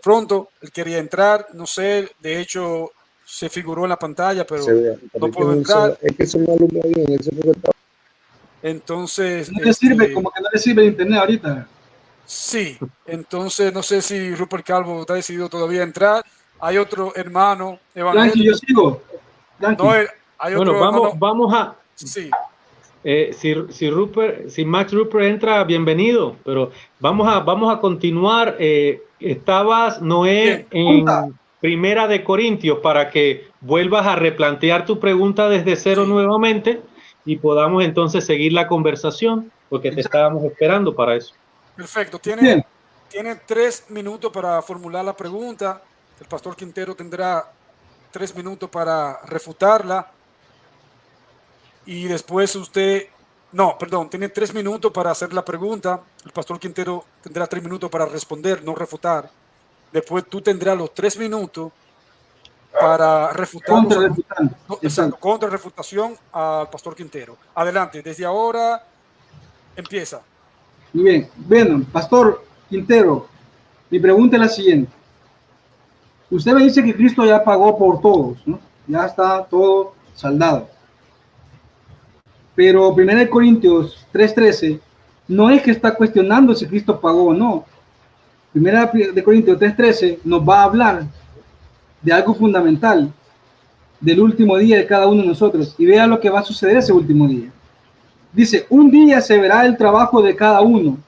pronto. Él quería entrar, no sé, de hecho se figuró en la pantalla, pero no pudo entrar. Es que eso no alumbra bien, eso es lo que está. Entonces, no le sirve, como que no le sirve el internet ahorita. Sí, entonces no sé si Rupert Calvo está decidido todavía entrar. Hay otro hermano evangélico. Tranqui, yo sigo. Tranqui. No, hay otro bueno, vamos a. Sí. Si Max Rupert entra, bienvenido, pero vamos a continuar. Estabas, Noé, en Primera de Corintios, para que vuelvas a replantear tu pregunta desde cero nuevamente y podamos entonces seguir la conversación, porque te estábamos esperando para eso. Perfecto. Tiene 3 minutos para formular la pregunta. El pastor Quintero tendrá 3 minutos para refutarla. Y después tiene 3 minutos para hacer la pregunta. El pastor Quintero tendrá 3 minutos para responder, no refutar. Después tú tendrás los 3 minutos para refutar. Contra refutación al pastor Quintero. Adelante, desde ahora empieza. Muy bien. Bueno, pastor Quintero, mi pregunta es la siguiente. Usted me dice que Cristo ya pagó por todos, ¿no? Ya está todo saldado. Pero 1 Corintios 3:13 no es que está cuestionando si Cristo pagó o no. 1 Corintios 3:13 nos va a hablar de algo fundamental, del último día de cada uno de nosotros. Y vea lo que va a suceder ese último día. Dice, un día se verá el trabajo de cada uno.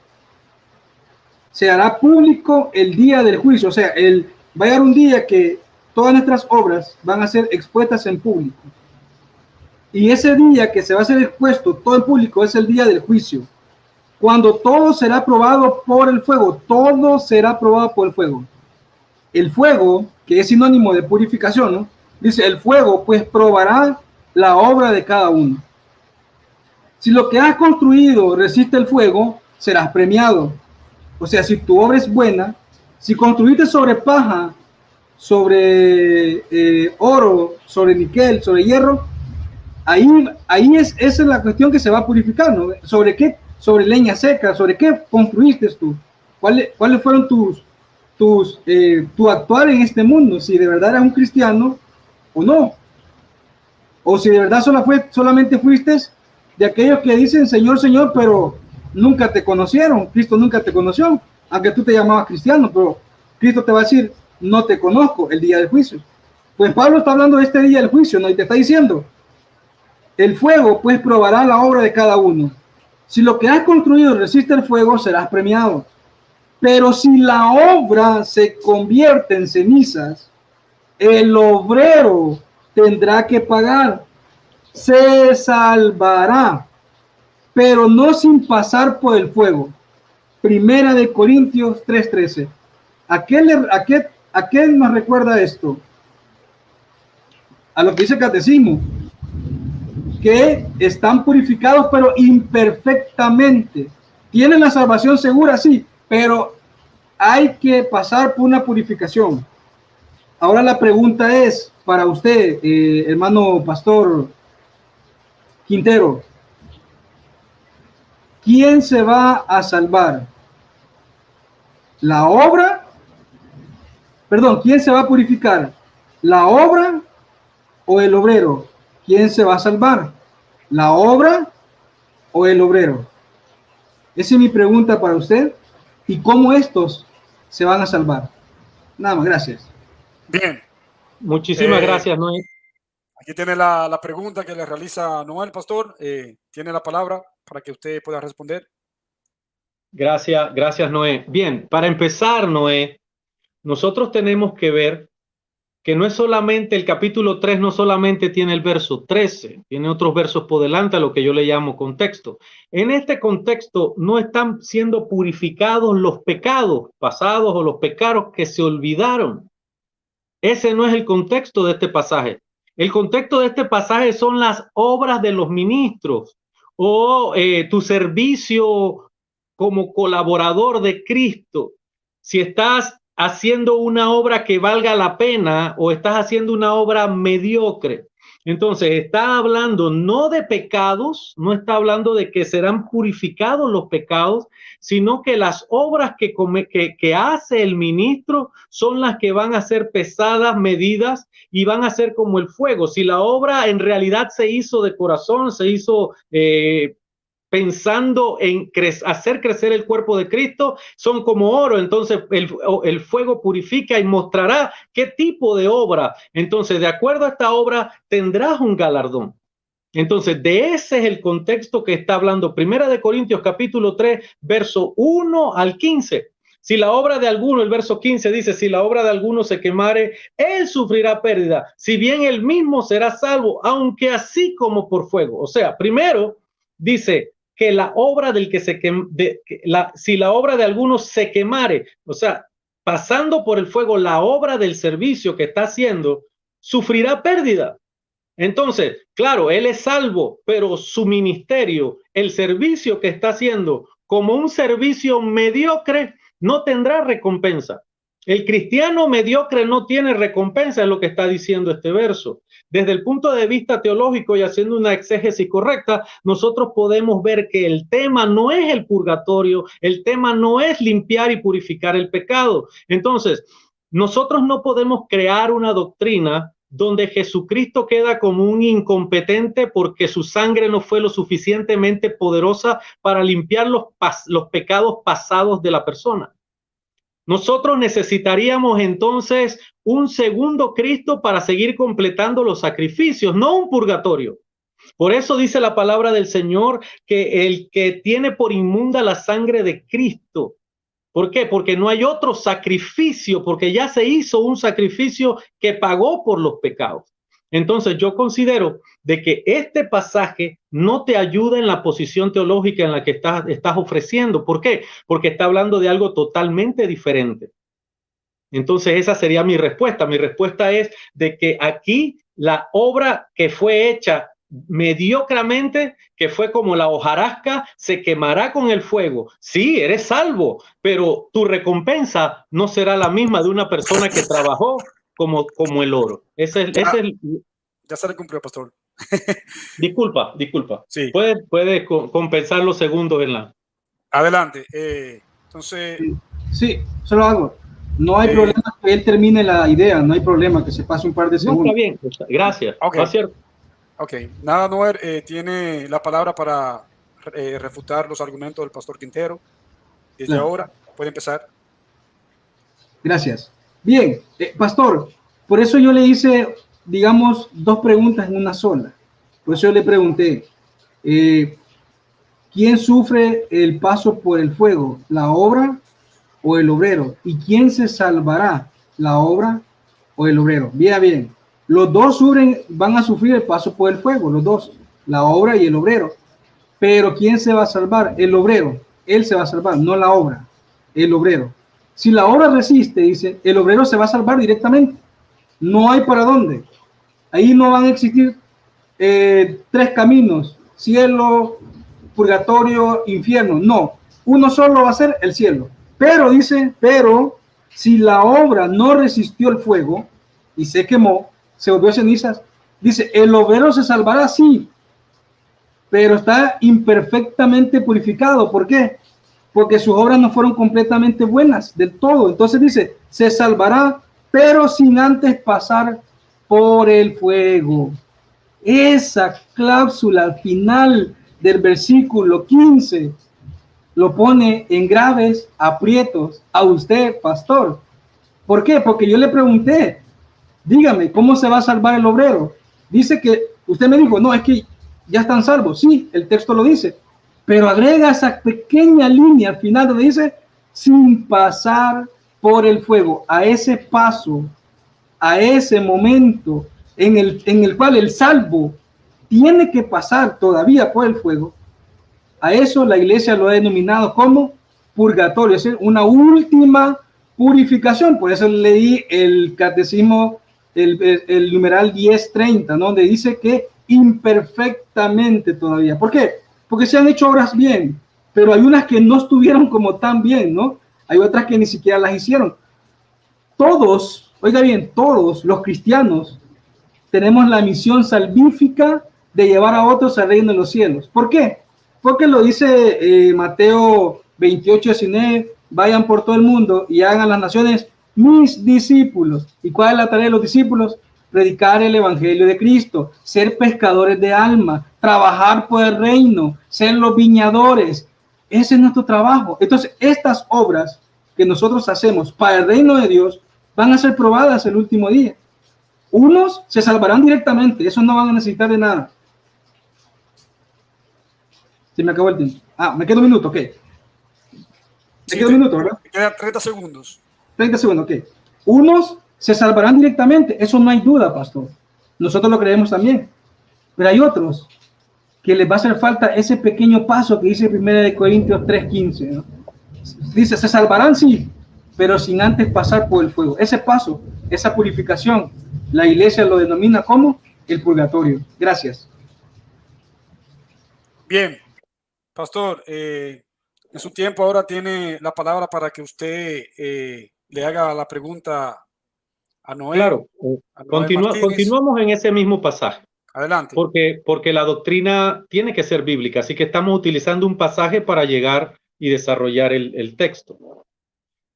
Se hará público el día del juicio. O sea, va a llegar un día que todas nuestras obras van a ser expuestas en público. Y ese día que se va a ser expuesto todo en público es el día del juicio. Cuando todo será probado por el fuego. Todo será probado por el fuego. El fuego, que es sinónimo de purificación, ¿no? Dice, el fuego pues probará la obra de cada uno. Si lo que has construido resiste el fuego, serás premiado. O sea, si tu obra es buena, si construiste sobre paja, sobre oro, sobre níquel, sobre hierro, esa es la cuestión que se va a purificar, ¿no? ¿Sobre qué? Sobre leña seca, ¿sobre qué construiste tú? ¿Cuáles fueron tu actuar en este mundo? Si de verdad eras un cristiano o no. O si de verdad solamente fuiste de aquellos que dicen Señor, Señor, pero nunca te conocieron. Cristo nunca te conoció, aunque tú te llamabas cristiano, pero Cristo te va a decir, no te conozco, el día del juicio. Pues Pablo está hablando de este día del juicio, ¿no? Y te está diciendo, el fuego pues probará la obra de cada uno. Si lo que has construido resiste el fuego, serás premiado. Pero si la obra se convierte en cenizas, el obrero tendrá que pagar. Se salvará, pero no sin pasar por el fuego. 1 Corintios 3:13. ¿A ¿A qué nos recuerda esto? A lo que dice el catecismo, que están purificados pero imperfectamente. Tienen la salvación segura, sí, pero hay que pasar por una purificación. Ahora la pregunta es para usted, hermano pastor Quintero, ¿quién se va a salvar? ¿La obra? Perdón, ¿quién se va a purificar? ¿La obra o el obrero? ¿Quién se va a salvar? ¿La obra o el obrero? Esa es mi pregunta para usted. ¿Y cómo estos se van a salvar? Nada más, gracias. Bien. Muchísimas gracias, Noé. Aquí tiene la pregunta que le realiza Noel, pastor. Tiene la palabra para que usted pueda responder. Gracias, Noé. Bien, para empezar, Noé, nosotros tenemos que ver que no es solamente el capítulo 3, no solamente tiene el verso 13, tiene otros versos por delante a lo que yo le llamo contexto. En este contexto no están siendo purificados los pecados pasados o los pecados que se olvidaron. Ese no es el contexto de este pasaje. El contexto de este pasaje son las obras de los ministros o tu servicio como colaborador de Cristo. Si estás haciendo una obra que valga la pena o estás haciendo una obra mediocre. Entonces está hablando no de pecados, no está hablando de que serán purificados los pecados, sino que las obras que hace el ministro son las que van a ser pesadas, medidas y van a ser como el fuego. Si la obra en realidad se hizo de corazón, se hizo pensando en hacer crecer el cuerpo de Cristo, son como oro. Entonces el fuego purifica y mostrará qué tipo de obra. Entonces, de acuerdo a esta obra, tendrás un galardón. Entonces, de ese es el contexto que está hablando Primera de Corintios capítulo 3, verso 1 al 15. Si la obra de alguno, el verso 15 dice, si la obra de alguno se quemare, él sufrirá pérdida, si bien él mismo será salvo, aunque así como por fuego. O sea, primero dice que la obra del que se si la obra de alguno se quemare, o sea, pasando por el fuego, la obra del servicio que está haciendo, sufrirá pérdida. Entonces, claro, él es salvo, pero su ministerio, el servicio que está haciendo como un servicio mediocre, no tendrá recompensa. El cristiano mediocre no tiene recompensa, es lo que está diciendo este verso. Desde el punto de vista teológico y haciendo una exégesis correcta, nosotros podemos ver que el tema no es el purgatorio, el tema no es limpiar y purificar el pecado. Entonces, nosotros no podemos crear una doctrina donde Jesucristo queda como un incompetente porque su sangre no fue lo suficientemente poderosa para limpiar los pecados pasados de la persona. Nosotros necesitaríamos entonces un segundo Cristo para seguir completando los sacrificios, no un purgatorio. Por eso dice la palabra del Señor que el que tiene por inmunda la sangre de Cristo. ¿Por qué? Porque no hay otro sacrificio, porque ya se hizo un sacrificio que pagó por los pecados. Entonces yo considero de que este pasaje no te ayuda en la posición teológica en la que estás ofreciendo. ¿Por qué? Porque está hablando de algo totalmente diferente. Entonces esa sería mi respuesta. Mi respuesta es de que aquí la obra que fue hecha mediocramente, que fue como la hojarasca, se quemará con el fuego. Sí, eres salvo, pero tu recompensa no será la misma de una persona que trabajó como el oro. Ya se le cumplió, pastor. Disculpa. Sí. Puede compensar los segundos en la... Adelante. Entonces... Sí, solo algo. No hay problema que él termine la idea, no hay problema que se pase un par de segundos. Está bien, gracias. Okay. ¿No es cierto? Ok, nada, Noel, tiene la palabra para refutar los argumentos del pastor Quintero. Desde ahora puede empezar. Gracias. Bien, pastor, por eso yo le hice, digamos, dos preguntas en una sola. Por eso yo le pregunté, ¿quién sufre el paso por el fuego, la obra o el obrero? ¿Y quién se salvará, la obra o el obrero? Bien. Los dos van a sufrir el paso por el fuego, los dos, la obra y el obrero. Pero ¿quién se va a salvar? El obrero. Él se va a salvar, no la obra, el obrero. Si la obra resiste, dice, el obrero se va a salvar directamente. No hay para dónde. Ahí no van a existir tres caminos, cielo, purgatorio, infierno. No, uno solo va a ser el cielo. Pero dice, pero si la obra no resistió el fuego y se quemó, se volvió cenizas, dice, el obrero se salvará, sí, pero está imperfectamente purificado. ¿Por qué? Porque sus obras no fueron completamente buenas del todo. Entonces dice, se salvará, pero sin antes pasar por el fuego. Esa cláusula al final del versículo 15 lo pone en graves aprietos a usted, pastor. ¿Por qué? Porque yo le pregunté, dígame, ¿cómo se va a salvar el obrero? Dice que, usted me dijo, no, es que ya están salvos. Sí, el texto lo dice, pero agrega esa pequeña línea al final donde dice, sin pasar por el fuego. A ese paso, a ese momento en el cual el salvo tiene que pasar todavía por el fuego, a eso la iglesia lo ha denominado como purgatorio, es decir, una última purificación. Por eso leí el catecismo, el numeral 1030, ¿no? Donde dice que imperfectamente todavía. ¿Por qué? Porque se han hecho obras bien, pero hay unas que no estuvieron como tan bien, ¿no? Hay otras que ni siquiera las hicieron. Todos, oiga bien, todos los cristianos tenemos la misión salvífica de llevar a otros al reino de los cielos. ¿Por qué? Porque lo dice Mateo 28:19, vayan por todo el mundo y hagan las naciones mis discípulos. ¿Y cuál es la tarea de los discípulos? Predicar el evangelio de Cristo, ser pescadores de alma, trabajar por el reino, ser los viñadores. Ese es nuestro trabajo. Entonces, estas obras que nosotros hacemos para el reino de Dios van a ser probadas el último día. Unos se salvarán directamente, esos no van a necesitar de nada. Se me acabó el tiempo. Me queda un minuto, ok. Me queda un minuto, ¿verdad? Me quedan 30 segundos. 30 segundos, ok. Unos se salvarán directamente, eso no hay duda, pastor. Nosotros lo creemos también. Pero hay otros que les va a hacer falta ese pequeño paso que dice 1 Corintios 3:15, ¿no? Dice, se salvarán, sí, pero sin antes pasar por el fuego. Ese paso, esa purificación, la iglesia lo denomina como el purgatorio. Gracias. Bien, pastor, en su tiempo ahora tiene la palabra para que usted le haga la pregunta a Noé. Claro, a Noé Martínez. Continuamos en ese mismo pasaje. Adelante. Porque la doctrina tiene que ser bíblica, así que estamos utilizando un pasaje para llegar y desarrollar el texto o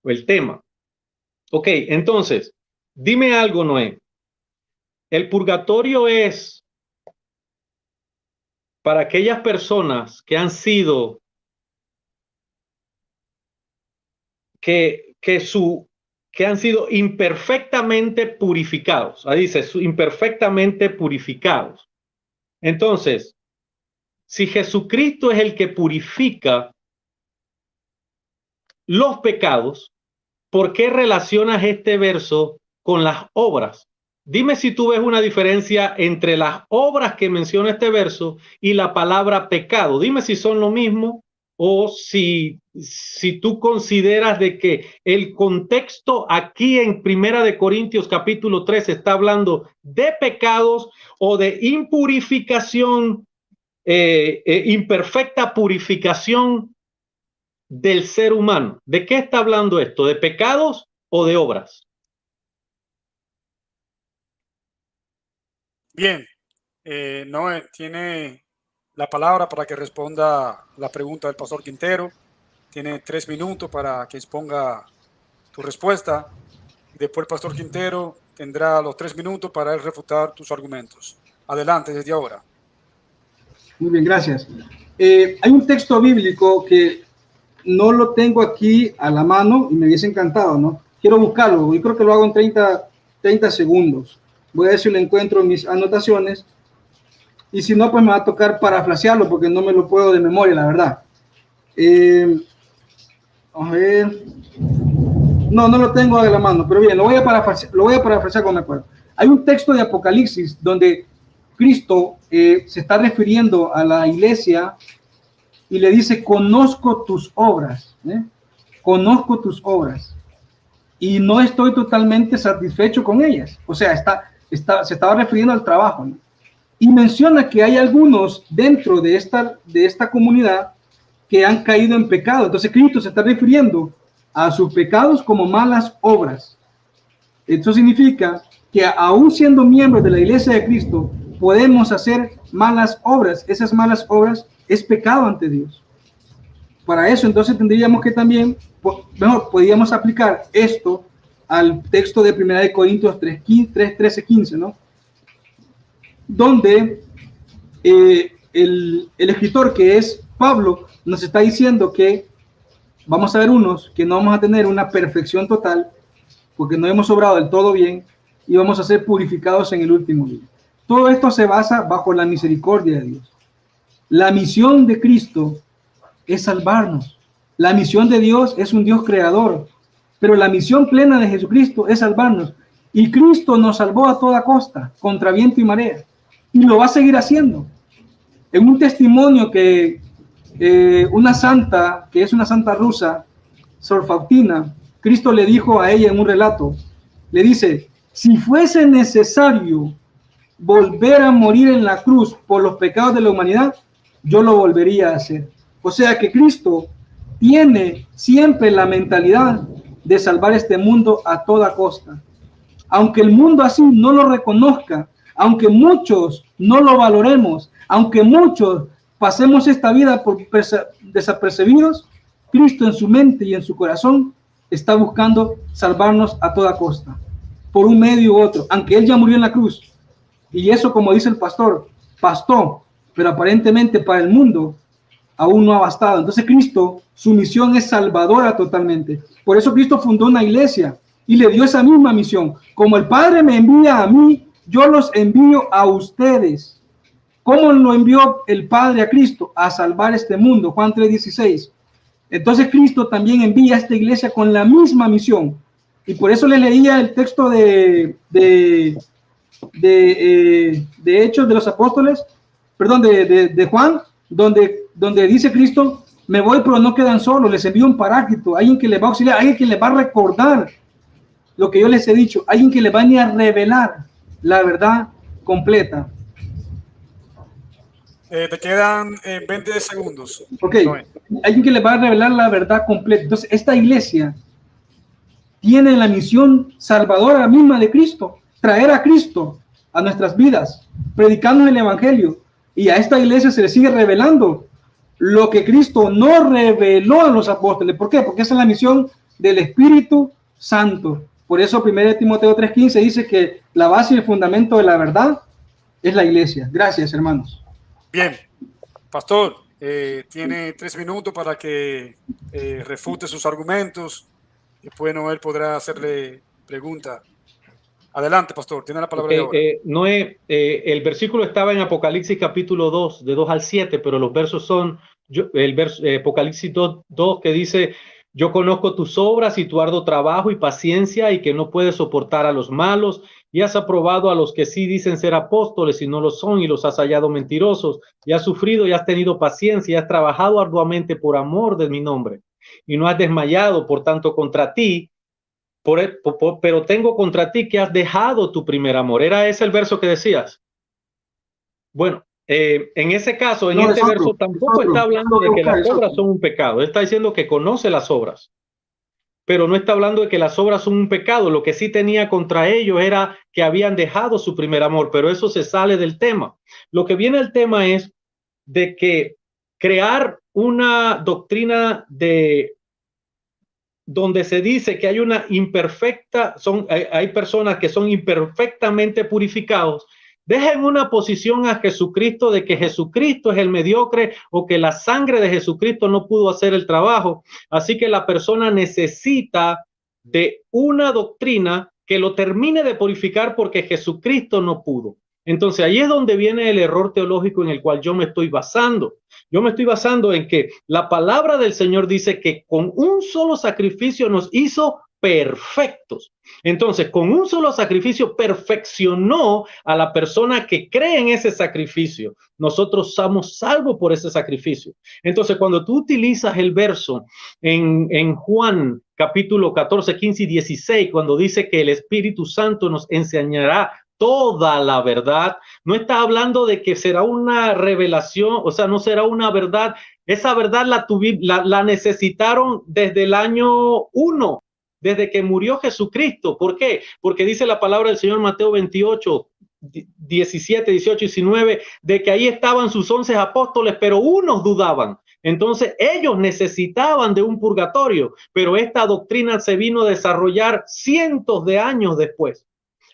el tema. Ok, entonces, dime algo, Noé. El purgatorio es para aquellas personas que han sido, que han sido imperfectamente purificados. Ahí dice, imperfectamente purificados. Entonces, si Jesucristo es el que purifica los pecados, ¿por qué relacionas este verso con las obras? Dime si tú ves una diferencia entre las obras que menciona este verso y la palabra pecado. Dime si son lo mismo o si tú consideras de que el contexto aquí en 1 Corintios capítulo 3 está hablando de pecados o de impurificación, imperfecta purificación del ser humano. ¿De qué está hablando esto? ¿De pecados o de obras? Bien, Noé tiene la palabra para que responda la pregunta del pastor Quintero. Tiene 3 minutos para que exponga tu respuesta. Después el pastor Quintero tendrá los 3 minutos para él refutar tus argumentos. Adelante, desde ahora. Muy bien, gracias. Hay un texto bíblico que no lo tengo aquí a la mano y me hubiese encantado, ¿no? Quiero buscarlo. Yo creo que lo hago en 30 segundos. Voy a ver si lo encuentro en mis anotaciones. Y si no, pues me va a tocar parafrasearlo porque no me lo puedo de memoria, la verdad. A ver. No lo tengo a la mano, pero bien, lo voy a parafrasear como me acuerdo. Hay un texto de Apocalipsis donde Cristo se está refiriendo a la iglesia y le dice, conozco tus obras, conozco tus obras. y no estoy totalmente satisfecho con ellas. O sea, se estaba refiriendo al trabajo, ¿no? Y menciona que hay algunos dentro de esta comunidad que han caído en pecado. Entonces Cristo se está refiriendo a sus pecados como malas obras. Esto significa que aún siendo miembros de la iglesia de Cristo, podemos hacer malas obras. Esas malas obras es pecado ante Dios. Para eso entonces tendríamos que también, mejor, podríamos aplicar esto al texto de 1 Corintios 3, 13, 15, ¿no? Donde el escritor, que es Pablo, nos está diciendo que vamos a ver unos que no vamos a tener una perfección total porque no hemos obrado del todo bien y vamos a ser purificados en el último día. Todo esto se basa bajo la misericordia de Dios. La misión de Cristo es salvarnos. La misión de Dios es un Dios creador, pero la misión plena de Jesucristo es salvarnos. Y Cristo nos salvó a toda costa, contra viento y marea, y lo va a seguir haciendo. En un testimonio que una santa, que es una santa rusa, Sor Faustina, Cristo le dijo a ella en un relato, le dice, si fuese necesario volver a morir en la cruz por los pecados de la humanidad, yo lo volvería a hacer. O sea que Cristo tiene siempre la mentalidad de salvar este mundo a toda costa. Aunque el mundo así no lo reconozca, aunque muchos no lo valoremos, aunque muchos pasemos esta vida por desapercibidos, Cristo en su mente y en su corazón está buscando salvarnos a toda costa, por un medio u otro, aunque Él ya murió en la cruz. Y eso, como dice el pastor, bastó, pero aparentemente para el mundo aún no ha bastado. Entonces Cristo, su misión es salvadora totalmente. Por eso Cristo fundó una iglesia y le dio esa misma misión. Como el Padre me envía a mí, yo los envío a ustedes. ¿Cómo lo envió el Padre a Cristo? A salvar este mundo. Juan 3:16. Entonces Cristo también envía a esta iglesia con la misma misión. Y por eso le leía el texto de Hechos de los Apóstoles, perdón, de Juan, donde dice Cristo, me voy pero no quedan solos, les envío un paráclito, alguien que les va a auxiliar, alguien que les va a recordar lo que yo les he dicho, alguien que les va a revelar la verdad completa. Te quedan 20 segundos. Ok, alguien que les va a revelar la verdad completa. Entonces, esta iglesia tiene la misión salvadora misma de Cristo, traer a Cristo a nuestras vidas, predicando el evangelio, y a esta iglesia se le sigue revelando lo que Cristo no reveló a los apóstoles. ¿Por qué? Porque esa es la misión del Espíritu Santo. Por eso 1 Timoteo 3:15 dice que la base y el fundamento de la verdad es la iglesia. Gracias, hermanos. Bien, pastor, tiene 3 minutos para que refute sus argumentos. Después Noel podrá hacerle pregunta. Adelante, pastor, tiene la palabra de ahora. Noé, el versículo estaba en Apocalipsis capítulo 2, de 2 al 7, pero los versos son, Apocalipsis 2, que dice, yo conozco tus obras y tu arduo trabajo y paciencia y que no puedes soportar a los malos y has aprobado a los que sí dicen ser apóstoles y no lo son y los has hallado mentirosos y has sufrido y has tenido paciencia y has trabajado arduamente por amor de mi nombre y no has desmayado, por tanto contra ti, pero tengo contra ti que has dejado tu primer amor. ¿Era ese el verso que decías? Bueno, en ese caso, en este verso tampoco está hablando de que las obras son un pecado. Está diciendo que conoce las obras, pero no está hablando de que las obras son un pecado. Lo que sí tenía contra ellos era que habían dejado su primer amor, pero eso se sale del tema. Lo que viene al tema es de que crear una doctrina donde se dice que hay una imperfecta, hay personas que son imperfectamente purificados, deja en una posición a Jesucristo de que Jesucristo es el mediocre o que la sangre de Jesucristo no pudo hacer el trabajo. Así que la persona necesita de una doctrina que lo termine de purificar porque Jesucristo no pudo. Entonces ahí es donde viene el error teológico en el cual yo me estoy basando. Yo me estoy basando en que la palabra del Señor dice que con un solo sacrificio nos hizo perfectos. Entonces, con un solo sacrificio perfeccionó a la persona que cree en ese sacrificio. Nosotros somos salvos por ese sacrificio. Entonces, cuando tú utilizas el verso en Juan capítulo 14, 15 y 16, cuando dice que el Espíritu Santo nos enseñará toda la verdad, no está hablando de que será una revelación, o sea, no será una verdad. Esa verdad la necesitaron desde el año 1, desde que murió Jesucristo. ¿Por qué? Porque dice la palabra del Señor Mateo 28, 17, 18, 19, de que ahí estaban sus 11 apóstoles, pero unos dudaban. Entonces ellos necesitaban de un purgatorio, pero esta doctrina se vino a desarrollar cientos de años después.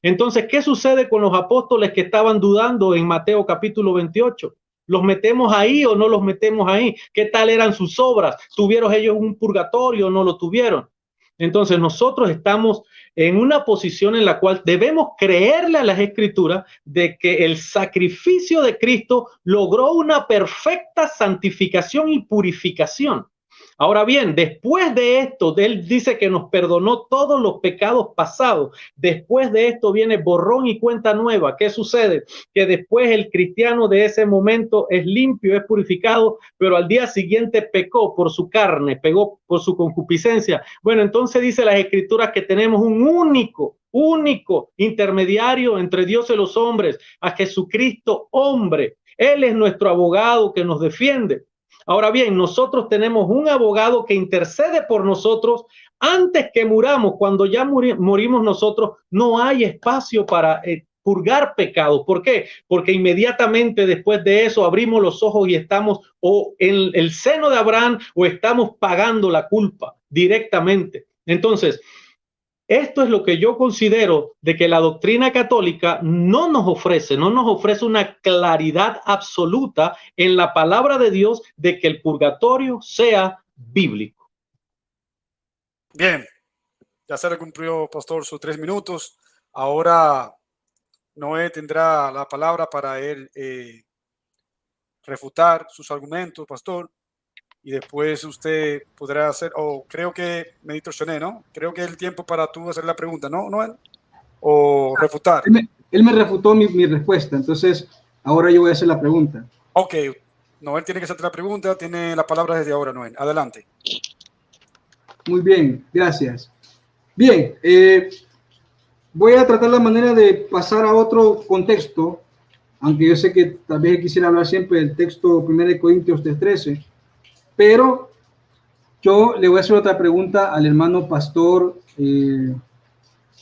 Entonces, ¿qué sucede con los apóstoles que estaban dudando en Mateo capítulo 28? ¿Los metemos ahí o no los metemos ahí? ¿Qué tal eran sus obras? ¿Tuvieron ellos un purgatorio o no lo tuvieron? Entonces nosotros estamos en una posición en la cual debemos creerle a las escrituras de que el sacrificio de Cristo logró una perfecta santificación y purificación. Ahora bien, después de esto, él dice que nos perdonó todos los pecados pasados. Después de esto viene borrón y cuenta nueva. ¿Qué sucede? Que después el cristiano de ese momento es limpio, es purificado, pero al día siguiente pecó por su carne, pecó por su concupiscencia. Bueno, entonces dice las escrituras que tenemos un único intermediario entre Dios y los hombres, a Jesucristo hombre. Él es nuestro abogado que nos defiende. Ahora bien, nosotros tenemos un abogado que intercede por nosotros antes que muramos. Cuando ya morimos nosotros, no hay espacio para purgar pecados. ¿Por qué? Porque inmediatamente después de eso abrimos los ojos y estamos o en el seno de Abraham o estamos pagando la culpa directamente. Entonces, esto es lo que yo considero de que la doctrina católica no nos ofrece una claridad absoluta en la palabra de Dios de que el purgatorio sea bíblico. Bien, ya se le cumplió, pastor, sus 3 minutos. Ahora Noé tendrá la palabra para él refutar sus argumentos, pastor. Y después usted podrá hacer, creo que me distorsioné, ¿no? Creo que es el tiempo para tú hacer la pregunta, ¿no, Noel? O refutar. Él me refutó mi respuesta, entonces ahora yo voy a hacer la pregunta. Ok, Noel tiene que hacer la pregunta, tiene la palabra desde ahora, Noel. Adelante. Muy bien, gracias. Bien, voy a tratar la manera de pasar a otro contexto, aunque yo sé que tal vez quisiera hablar siempre del texto 1 Corintios 3:13, pero yo le voy a hacer otra pregunta al hermano pastor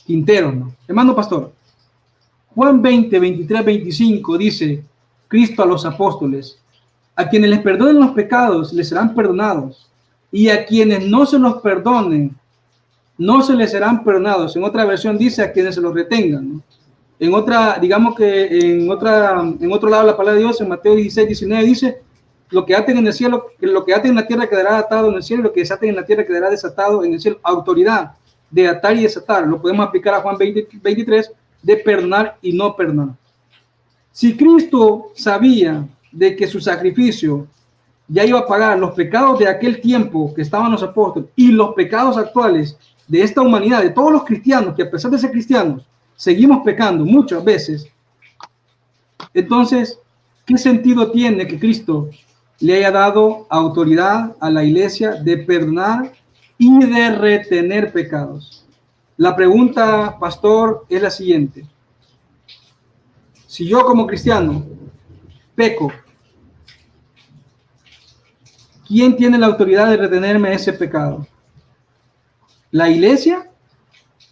Quintero, ¿no? Hermano pastor, Juan 20, 23, 25 dice, Cristo a los apóstoles, a quienes les perdonen los pecados, les serán perdonados, y a quienes no se los perdonen, no se les serán perdonados. En otra versión dice a quienes se los retengan, ¿no? En otra, digamos que en otro lado de la palabra de Dios, en Mateo 16, 19 dice, lo que aten en el cielo, lo que aten en la tierra quedará atado en el cielo, y lo que desaten en la tierra quedará desatado en el cielo. Autoridad de atar y desatar. Lo podemos aplicar a Juan 20, 23, de perdonar y no perdonar. Si Cristo sabía de que su sacrificio ya iba a pagar los pecados de aquel tiempo que estaban los apóstoles y los pecados actuales de esta humanidad, de todos los cristianos, que a pesar de ser cristianos, seguimos pecando muchas veces, entonces, ¿qué sentido tiene que Cristo le haya dado autoridad a la iglesia de perdonar y de retener pecados? La pregunta, pastor, es la siguiente. Si yo como cristiano peco, ¿quién tiene la autoridad de retenerme ese pecado? ¿La iglesia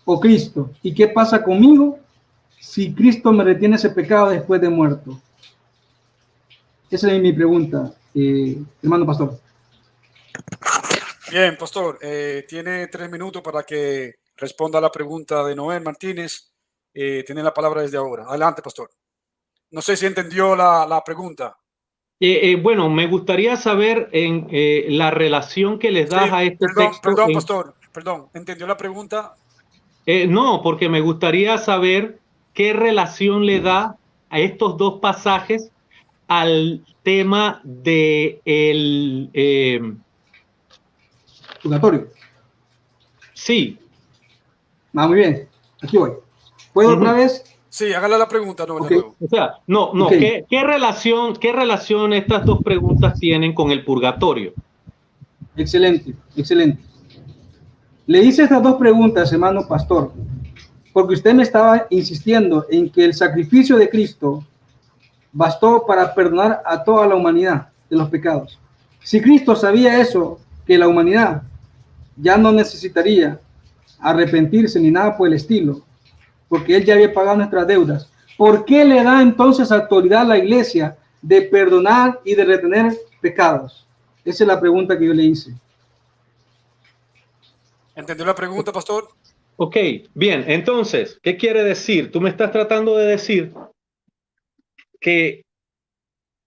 o Cristo? ¿Y qué pasa conmigo si Cristo me retiene ese pecado después de muerto? Esa es mi pregunta, hermano pastor. Bien, pastor, tiene 3 minutos para que responda a la pregunta de Noel Martínez. Tiene la palabra desde ahora. Adelante, pastor. No sé si entendió la pregunta. Bueno, me gustaría saber en la relación que les das a este texto. Perdón, pastor, perdón. ¿Entendió la pregunta? No, porque me gustaría saber qué relación le da a estos dos pasajes al tema de el Purgatorio. sí, Muy bien, aquí voy. ¿Puedo otra vez? Sí, hágale la pregunta, Noel, Okay. de nuevo. O sea, no, Okay. ¿qué relación estas dos preguntas tienen con el purgatorio? Excelente, excelente. Le hice estas dos preguntas, hermano pastor, porque usted me estaba insistiendo en que el sacrificio de Cristo bastó para perdonar a toda la humanidad de los pecados. Si Cristo sabía eso, que la humanidad ya no necesitaría arrepentirse ni nada por el estilo, porque Él ya había pagado nuestras deudas, ¿por qué le da entonces autoridad a la iglesia de perdonar y de retener pecados? Esa es la pregunta que yo le hice. ¿Entendió la pregunta, pastor? Ok, bien, entonces, ¿qué quiere decir? Tú me estás tratando de decir que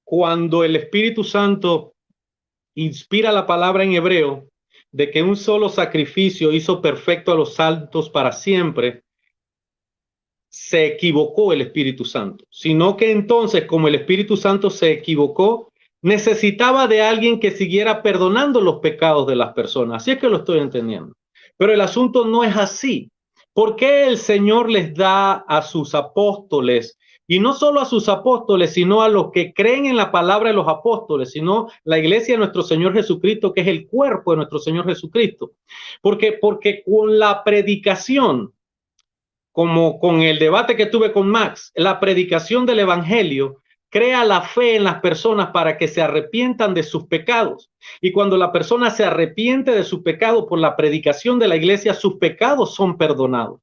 cuando el Espíritu Santo inspira la palabra en hebreo de que un solo sacrificio hizo perfecto a los santos para siempre, se equivocó el Espíritu Santo, sino que entonces, como el Espíritu Santo se equivocó, necesitaba de alguien que siguiera perdonando los pecados de las personas. Así es que lo estoy entendiendo. Pero el asunto no es así. ¿Por qué el Señor les da a sus apóstoles, y no solo a sus apóstoles, sino a los que creen en la palabra de los apóstoles, sino la iglesia de nuestro Señor Jesucristo, que es el cuerpo de nuestro Señor Jesucristo? Porque con la predicación, como con el debate que tuve con Max, la predicación del evangelio crea la fe en las personas para que se arrepientan de sus pecados. Y cuando la persona se arrepiente de su pecado por la predicación de la iglesia, sus pecados son perdonados.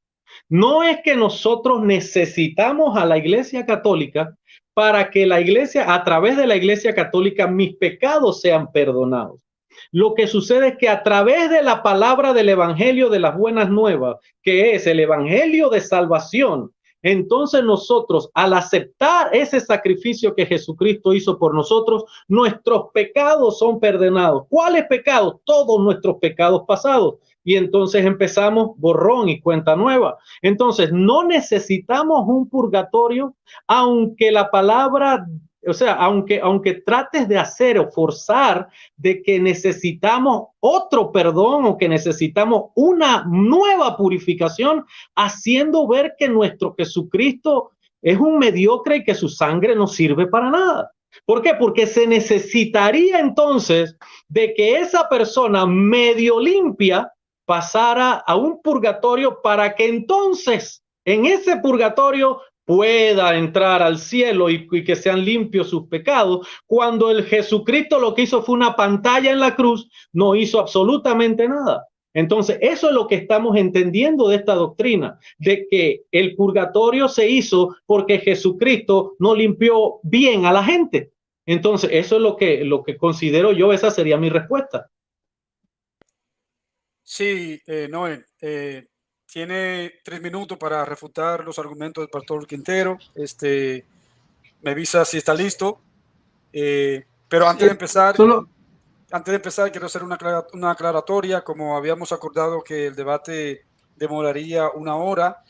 No es que nosotros necesitamos a la iglesia católica para que la iglesia, a través de la iglesia católica, mis pecados sean perdonados. Lo que sucede es que a través de la palabra del evangelio de las buenas nuevas, que es el evangelio de salvación, entonces nosotros, al aceptar ese sacrificio que Jesucristo hizo por nosotros, nuestros pecados son perdonados. ¿Cuáles pecados? Todos nuestros pecados pasados. Y entonces empezamos borrón y cuenta nueva. Entonces no necesitamos un purgatorio, aunque la palabra, o sea, aunque trates de hacer o forzar de que necesitamos otro perdón o que necesitamos una nueva purificación, haciendo ver que nuestro Jesucristo es un mediocre y que su sangre no sirve para nada. ¿Por qué? Porque se necesitaría entonces de que esa persona medio limpia pasara a un purgatorio para que entonces en ese purgatorio pueda entrar al cielo y que sean limpios sus pecados, cuando el Jesucristo lo que hizo fue una pantalla en la cruz, no hizo absolutamente nada. Entonces, eso es lo que estamos entendiendo de esta doctrina, de que el purgatorio se hizo porque Jesucristo no limpió bien a la gente. Entonces, eso es lo que considero yo, esa sería mi respuesta. Sí, Noel, tiene 3 minutos para refutar los argumentos del pastor Quintero. Me avisa si está listo. Pero antes de empezar, quiero hacer una aclaratoria. Como habíamos acordado que el debate demoraría 1 hora,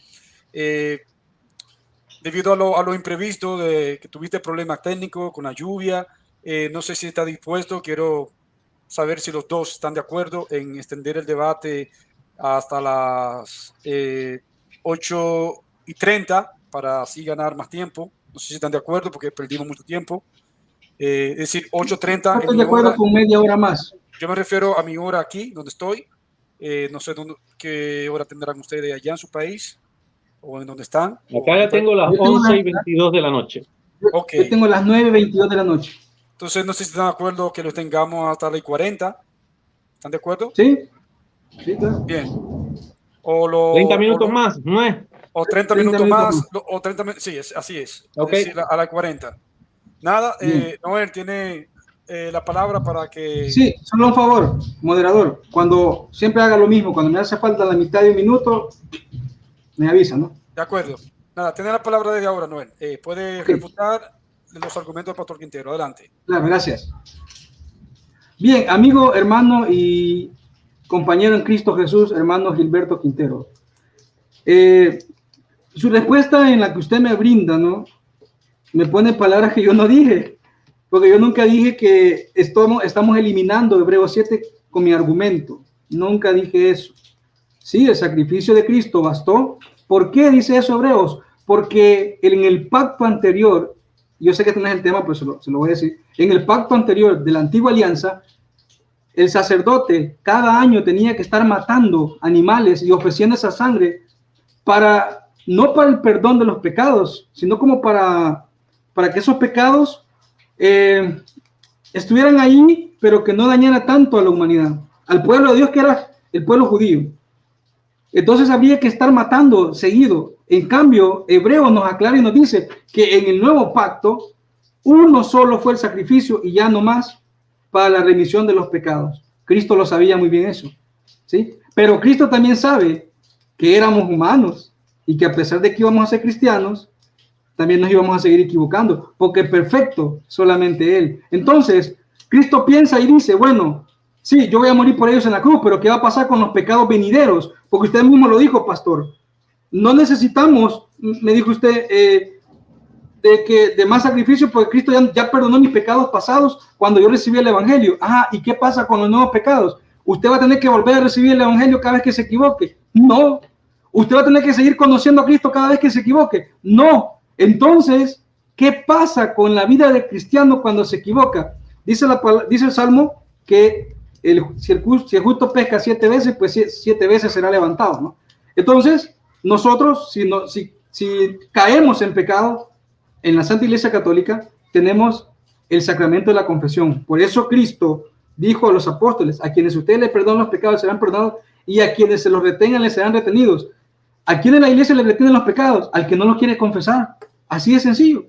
debido a lo imprevisto de que tuviste problemas técnicos con la lluvia, no sé si está dispuesto. Quiero saber si los dos están de acuerdo en extender el debate hasta las 8:30 para así ganar más tiempo. No sé si están de acuerdo porque perdimos mucho tiempo. Es decir, 8:30 estoy de acuerdo con media hora más. Yo me refiero a mi hora aquí, donde estoy. No sé qué hora tendrán ustedes allá en su país o en donde están. Acá ya tengo las 11:22 de la noche. Okay. Yo tengo las 9:22 de la noche. Entonces, no sé si están de acuerdo que los tengamos hasta las 40. ¿Están de acuerdo? Sí. Sí, claro. Bien. 30 minutos más, ¿no es? O 30 minutos más. O 30, sí, así es. Okay. Es decir, a las 40. Nada, Noel tiene la palabra para que... Sí, solo un favor, moderador. Cuando siempre haga lo mismo, cuando me hace falta la mitad de un minuto, me avisa, ¿no? De acuerdo. Nada, tiene la palabra desde ahora, Noel. Puede refutar los argumentos del pastor Quintero. Adelante. Claro, gracias. Bien, amigo, hermano y compañero en Cristo Jesús, hermano Gilberto Quintero. Su respuesta en la que usted me brinda, ¿no? Me pone palabras que yo no dije, porque yo nunca dije que estamos eliminando Hebreos 7 con mi argumento. Nunca dije eso. Sí, el sacrificio de Cristo bastó. ¿Por qué dice eso Hebreos? Porque en el pacto anterior, yo sé que este no es el tema, pero se lo voy a decir, en el pacto anterior de la antigua alianza, el sacerdote cada año tenía que estar matando animales y ofreciendo esa sangre para, no para el perdón de los pecados, sino como para que esos pecados estuvieran ahí, pero que no dañara tanto a la humanidad, al pueblo de Dios que era el pueblo judío. Entonces habría que estar matando seguido. En cambio, Hebreo nos aclara y nos dice que en el nuevo pacto, uno solo fue el sacrificio y ya no más para la remisión de los pecados. Cristo lo sabía muy bien eso, ¿sí? Pero Cristo también sabe que éramos humanos y que a pesar de que íbamos a ser cristianos, también nos íbamos a seguir equivocando, porque perfecto solamente Él. Entonces, Cristo piensa y dice, bueno, sí, yo voy a morir por ellos en la cruz, pero ¿qué va a pasar con los pecados venideros? Porque usted mismo lo dijo, pastor. No necesitamos, me dijo usted, de más sacrificio, porque Cristo ya perdonó mis pecados pasados cuando yo recibí el Evangelio. Ah, ¿y qué pasa con los nuevos pecados? ¿Usted va a tener que volver a recibir el Evangelio cada vez que se equivoque? No. ¿Usted va a tener que seguir conociendo a Cristo cada vez que se equivoque? No. Entonces, ¿qué pasa con la vida del cristiano cuando se equivoca? Dice el Salmo que si el justo pesca 7 veces, pues 7 veces será levantado, ¿no? Entonces, nosotros, si caemos en pecado, en la Santa Iglesia Católica tenemos el sacramento de la confesión. Por eso Cristo dijo a los apóstoles, a quienes ustedes les perdonan los pecados serán perdonados, y a quienes se los retengan les serán retenidos. ¿A quién en la iglesia le retienen los pecados? Al que no los quiere confesar. Así de sencillo.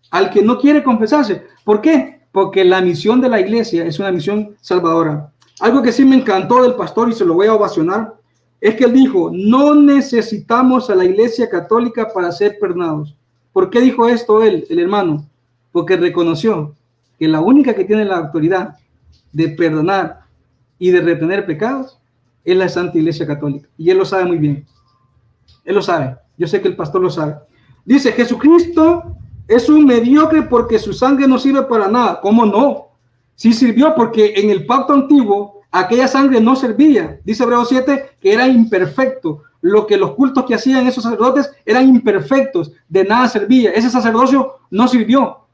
Al que no quiere confesarse. ¿Por qué? Porque la misión de la iglesia es una misión salvadora. Algo que sí me encantó del pastor y se lo voy a ovacionar, es que él dijo, no necesitamos a la iglesia católica para ser perdonados. ¿Por qué dijo esto él, el hermano? Porque reconoció que la única que tiene la autoridad de perdonar y de retener pecados es la Santa Iglesia Católica. Y él lo sabe muy bien. Él lo sabe. Yo sé que el pastor lo sabe. Dice, Jesucristo es un mediocre porque su sangre no sirve para nada. ¿Cómo no? Sí sirvió porque en el pacto antiguo aquella sangre no servía. Dice Hebreos 7 que era imperfecto. Lo que los cultos que hacían esos sacerdotes eran imperfectos. De nada servía. Ese sacerdocio no sirvió.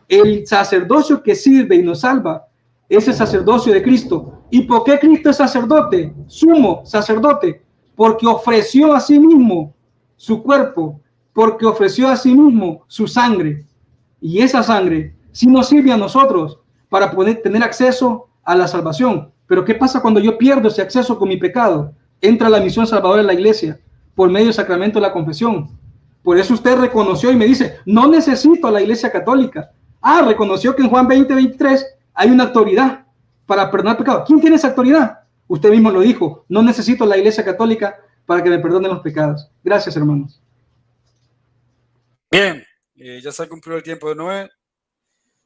El sacerdocio que sirve y nos salva es el sacerdocio de Cristo. ¿Y por qué Cristo es sacerdote? Sumo sacerdote. Porque ofreció a sí mismo su cuerpo, porque ofreció a sí mismo su sangre. Y esa sangre sí nos sirve a nosotros para poder tener acceso a la salvación. Pero ¿qué pasa cuando yo pierdo ese acceso con mi pecado? Entra la misión salvadora en la iglesia por medio del sacramento de la confesión. Por eso usted reconoció y me dice, no necesito a la iglesia católica. Ah, reconoció que en Juan 20:23 hay una autoridad para perdonar pecados. ¿Quién tiene esa autoridad? Usted mismo lo dijo, no necesito la iglesia católica para que me perdonen los pecados. Gracias, hermanos. Bien, ya se cumplió el tiempo de Noé.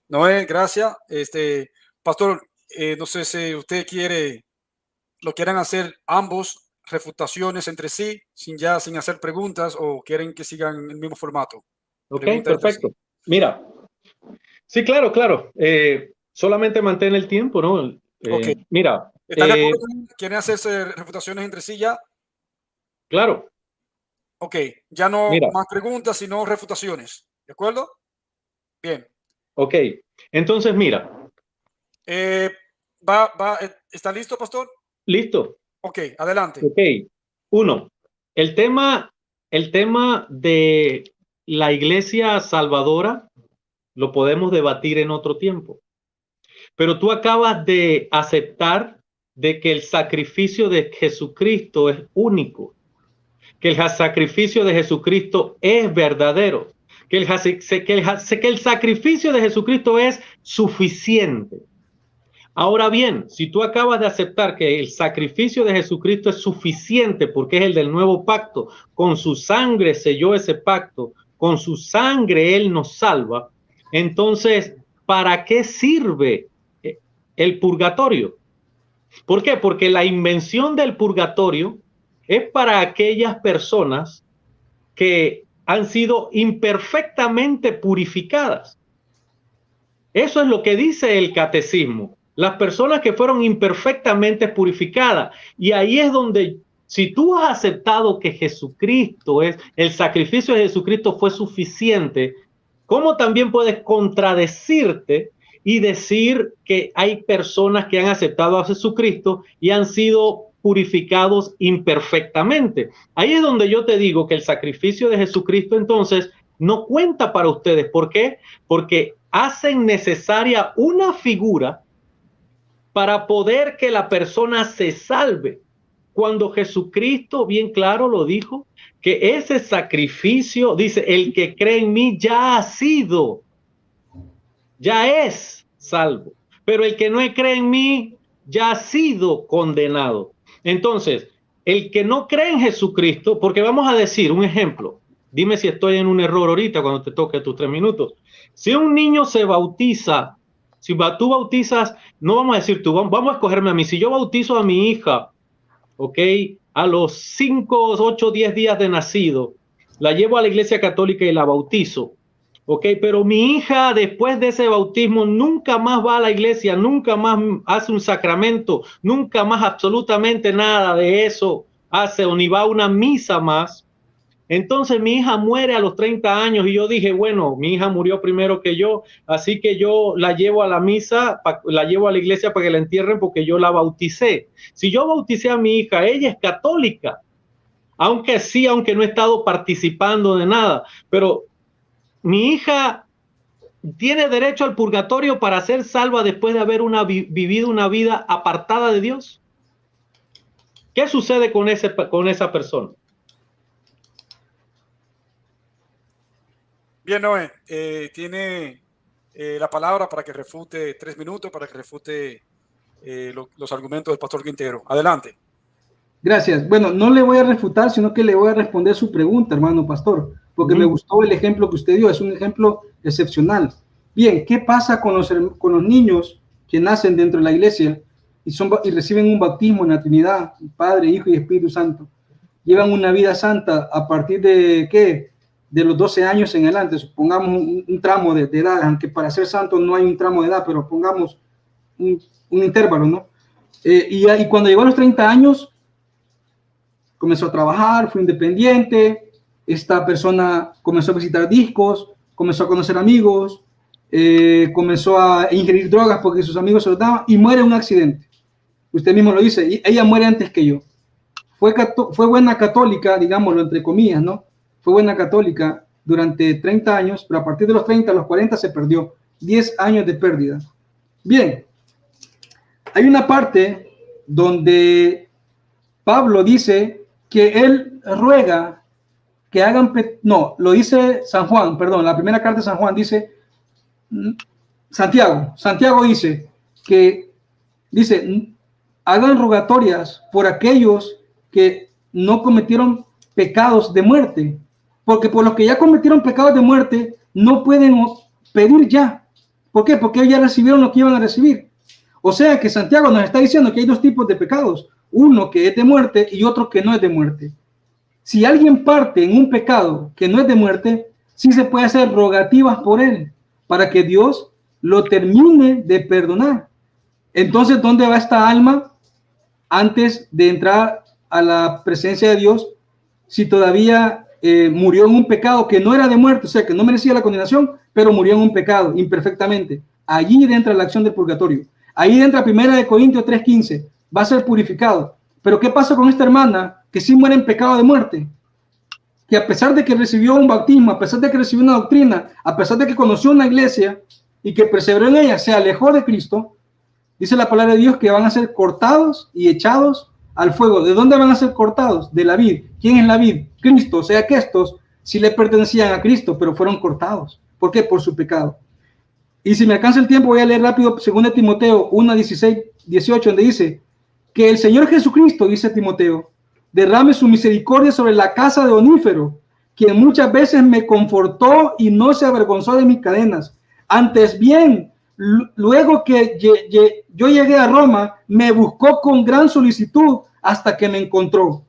Noé, gracias. Pastor, no sé si usted lo quieran hacer ambos refutaciones entre sí, sin hacer preguntas, o quieren que sigan el mismo formato. Ok, perfecto. Mira, sí, claro. Solamente mantén el tiempo, ¿no? Okay. Mira. ¿Están de acuerdo? ¿Quieren hacerse refutaciones entre sí ya? Claro. Ok, ya no Mira. más preguntas, sino refutaciones. ¿De acuerdo? Bien. Ok, entonces mira. ¿Está listo, pastor? Listo. Ok, adelante. Ok. 1. El tema de la iglesia salvadora lo podemos debatir en otro tiempo. Pero tú acabas de aceptar de que el sacrificio de Jesucristo es único, que el sacrificio de Jesucristo es verdadero, que el sacrificio de Jesucristo es suficiente. Ahora bien, si tú acabas de aceptar que el sacrificio de Jesucristo es suficiente porque es el del nuevo pacto, con su sangre selló ese pacto, con su sangre Él nos salva, entonces, ¿para qué sirve el purgatorio? ¿Por qué? Porque la invención del purgatorio es para aquellas personas que han sido imperfectamente purificadas. Eso es lo que dice el catecismo. Las personas que fueron imperfectamente purificadas. Y ahí es donde Si tú has aceptado que Jesucristo el sacrificio de Jesucristo fue suficiente, ¿cómo también puedes contradecirte y decir que hay personas que han aceptado a Jesucristo y han sido purificados imperfectamente? Ahí es donde yo te digo que el sacrificio de Jesucristo entonces no cuenta para ustedes. ¿Por qué? Porque hacen necesaria una figura para poder que la persona se salve. Cuando Jesucristo bien claro lo dijo, que ese sacrificio, dice, el que cree en mí ya ha sido, ya es salvo, pero el que no cree en mí ya ha sido condenado. Entonces, el que no cree en Jesucristo, porque vamos a decir un ejemplo, dime si estoy en un error ahorita cuando te toque tus 3 minutos. Si un niño se bautiza, si tú bautizas, no vamos a decir tú, vamos a escogerme a mí, si yo bautizo a mi hija, ok, a los 5, 8, 10 días de nacido, la llevo a la iglesia católica y la bautizo, ok, pero mi hija después de ese bautismo nunca más va a la iglesia, nunca más hace un sacramento, nunca más absolutamente nada de eso hace o ni va a una misa más. Entonces mi hija muere a los 30 años y yo dije, bueno, mi hija murió primero que yo, así que yo la llevo a la misa, la llevo a la iglesia para que la entierren porque yo la bauticé. Si yo bauticé a mi hija, ella es católica, aunque no he estado participando de nada, pero mi hija tiene derecho al purgatorio para ser salva después de haber vivido una vida apartada de Dios. ¿Qué sucede con esa persona? Bien, Noé, tiene la palabra para que refute 3 minutos, para que refute los argumentos del pastor Quintero. Adelante. Gracias. Bueno, no le voy a refutar, sino que le voy a responder su pregunta, hermano pastor, porque me gustó el ejemplo que usted dio, es un ejemplo excepcional. Bien, ¿qué pasa con los niños que nacen dentro de la iglesia y reciben un bautismo en la Trinidad, Padre, Hijo y Espíritu Santo? Llevan una vida santa a partir de, ¿qué?, de los 12 años en adelante, supongamos un tramo de edad, aunque para ser santo no hay un tramo de edad, pero pongamos un intervalo, ¿no? Y cuando llegó a los 30 años, comenzó a trabajar, fue independiente, esta persona comenzó a visitar discos, comenzó a conocer amigos, comenzó a ingerir drogas porque sus amigos se lo daban y muere en un accidente. Usted mismo lo dice, y ella muere antes que yo. Fue buena católica, digámoslo entre comillas, ¿no? Fue buena católica durante 30 años, pero a partir de los 30 a los 40 se perdió. 10 años de pérdida. Bien, hay una parte donde Pablo dice que él ruega que hagan, no, lo dice San Juan, perdón, la primera carta de San Juan dice, Santiago dice que, hagan rogatorias por aquellos que no cometieron pecados de muerte, porque por los que ya cometieron pecados de muerte no pueden pedir ya. ¿Por qué? Porque ellos ya recibieron lo que iban a recibir. O sea que Santiago nos está diciendo que hay 2 tipos de pecados, uno que es de muerte y otro que no es de muerte. Si alguien parte en un pecado que no es de muerte, sí se puede hacer rogativas por él para que Dios lo termine de perdonar. Entonces, ¿dónde va esta alma antes de entrar a la presencia de Dios si todavía murió en un pecado que no era de muerte, o sea, que no merecía la condenación, pero murió en un pecado imperfectamente? Allí entra la acción del purgatorio. Ahí entra 1 Corintios 3:15, va a ser purificado. Pero ¿qué pasa con esta hermana que sí muere en pecado de muerte? Que a pesar de que recibió un bautismo, a pesar de que recibió una doctrina, a pesar de que conoció una iglesia y que perseveró en ella, se alejó de Cristo, dice la palabra de Dios que van a ser cortados y echados al fuego. ¿De dónde van a ser cortados? De la vid. ¿Quién es la vid? Cristo. O sea que estos sí le pertenecían a Cristo, pero fueron cortados. ¿Por qué? Por su pecado. Y si me alcanza el tiempo, voy a leer rápido 2 Timoteo 1, 16, 18, donde dice que el Señor Jesucristo, dice Timoteo, derrame su misericordia sobre la casa de Onífero, quien muchas veces me confortó y no se avergonzó de mis cadenas. Antes bien, luego que yo llegué a Roma, me buscó con gran solicitud hasta que me encontró.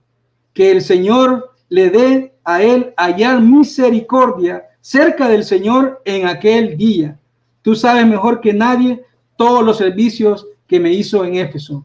Que el Señor le dé a él hallar misericordia cerca del Señor en aquel día. Tú sabes mejor que nadie todos los servicios que me hizo en Éfeso.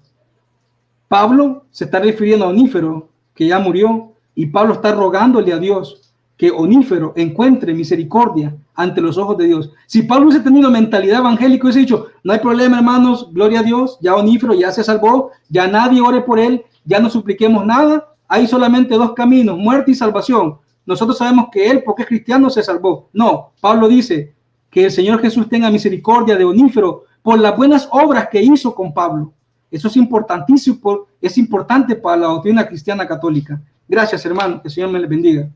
Pablo se está refiriendo a Onífero, que ya murió, y Pablo está rogándole a Dios que Onífero encuentre misericordia ante los ojos de Dios. Si Pablo hubiese tenido mentalidad evangélica, hubiese dicho, no hay problema, hermanos, gloria a Dios, ya Onífero ya se salvó, ya nadie ore por él, ya no supliquemos nada, hay solamente dos caminos, muerte y salvación. Nosotros sabemos que él, porque es cristiano, se salvó. No, Pablo dice que el Señor Jesús tenga misericordia de Onífero por las buenas obras que hizo con Pablo. Eso es importantísimo, es importante para la doctrina cristiana católica. Gracias, hermano, que el Señor me les bendiga.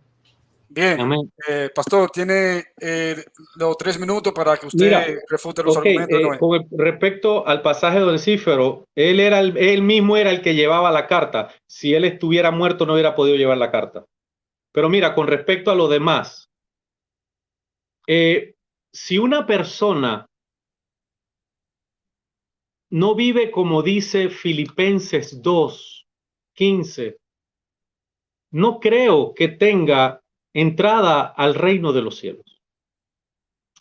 Bien, pastor, tiene los 3 minutos para que usted refute los argumentos de Noé. Con respecto al pasaje de Onesífero, él mismo era el que llevaba la carta. Si él estuviera muerto, no hubiera podido llevar la carta. Pero mira, con respecto a lo demás, si una persona no vive como dice Filipenses 2:15, no creo que tenga entrada al reino de los cielos.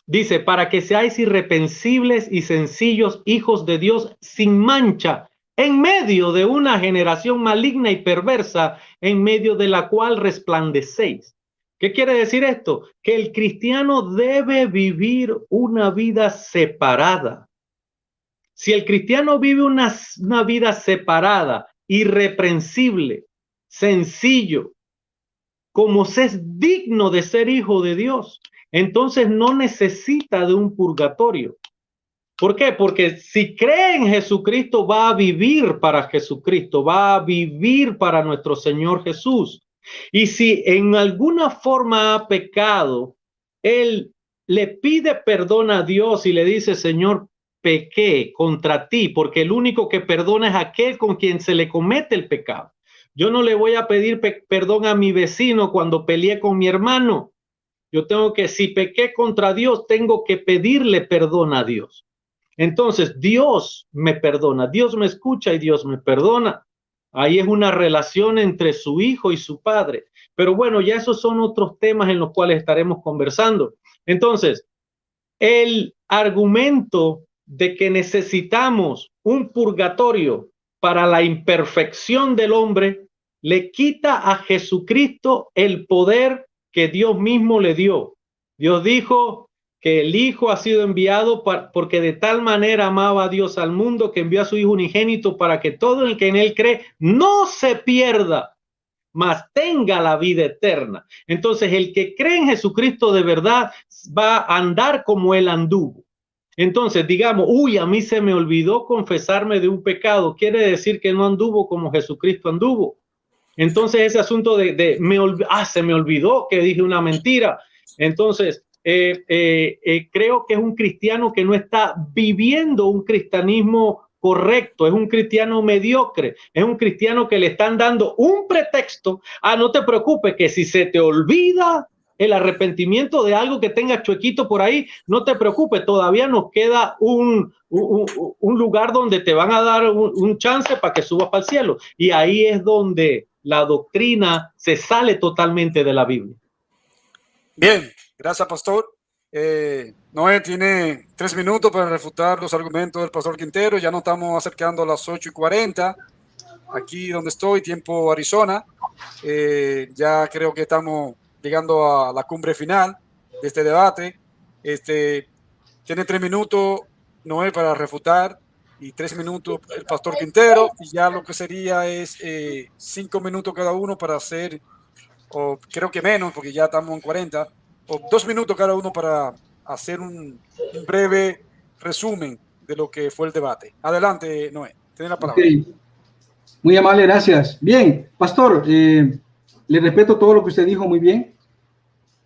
Dice, para que seáis irreprensibles y sencillos hijos de Dios sin mancha, en medio de una generación maligna y perversa, en medio de la cual resplandecéis. ¿Qué quiere decir esto? Que el cristiano debe vivir una vida separada. Si el cristiano vive una vida separada, irreprensible, sencillo, como se es digno de ser hijo de Dios, entonces no necesita de un purgatorio. ¿Por qué? Porque si cree en Jesucristo, va a vivir para Jesucristo, va a vivir para nuestro Señor Jesús. Y si en alguna forma ha pecado, él le pide perdón a Dios y le dice, Señor, pequé contra ti, porque el único que perdona es aquel con quien se le comete el pecado. Yo no le voy a pedir perdón a mi vecino cuando peleé con mi hermano. Yo tengo que, si pequé contra Dios, tengo que pedirle perdón a Dios. Entonces, Dios me perdona, Dios me escucha y Dios me perdona. Ahí es una relación entre su hijo y su padre. Pero bueno, ya esos son otros temas en los cuales estaremos conversando. Entonces, el argumento de que necesitamos un purgatorio para la imperfección del hombre le quita a Jesucristo el poder que Dios mismo le dio. Dios dijo que el Hijo ha sido enviado porque de tal manera amaba a Dios al mundo que envió a su Hijo unigénito para que todo el que en él cree no se pierda, mas tenga la vida eterna. Entonces, el que cree en Jesucristo de verdad va a andar como él anduvo. Entonces, digamos, a mí se me olvidó confesarme de un pecado. Quiere decir que no anduvo como Jesucristo anduvo. Entonces, ese asunto se me olvidó que dije una mentira. Entonces, creo que es un cristiano que no está viviendo un cristianismo correcto, es un cristiano mediocre, es un cristiano que le están dando un pretexto. No te preocupes, que si se te olvida el arrepentimiento de algo que tengas chuequito por ahí, no te preocupes, todavía nos queda un lugar donde te van a dar un chance para que subas para el cielo. Y ahí es donde la doctrina se sale totalmente de la Biblia. Bien, gracias, pastor. Noé tiene 3 minutos para refutar los argumentos del pastor Quintero. Ya nos estamos acercando a las 8:40 aquí donde estoy, tiempo Arizona. Ya creo que estamos llegando a la cumbre final de este debate. Tiene 3 minutos Noé para refutar y 3 minutos el pastor Quintero, y ya lo que sería es 5 minutos cada uno para hacer, o creo que menos porque ya estamos en 40, o 2 minutos cada uno para hacer un breve resumen de lo que fue el debate. Adelante, Noé, tiene la palabra. Okay. Muy amable, gracias. Bien, pastor, le respeto todo lo que usted dijo muy bien.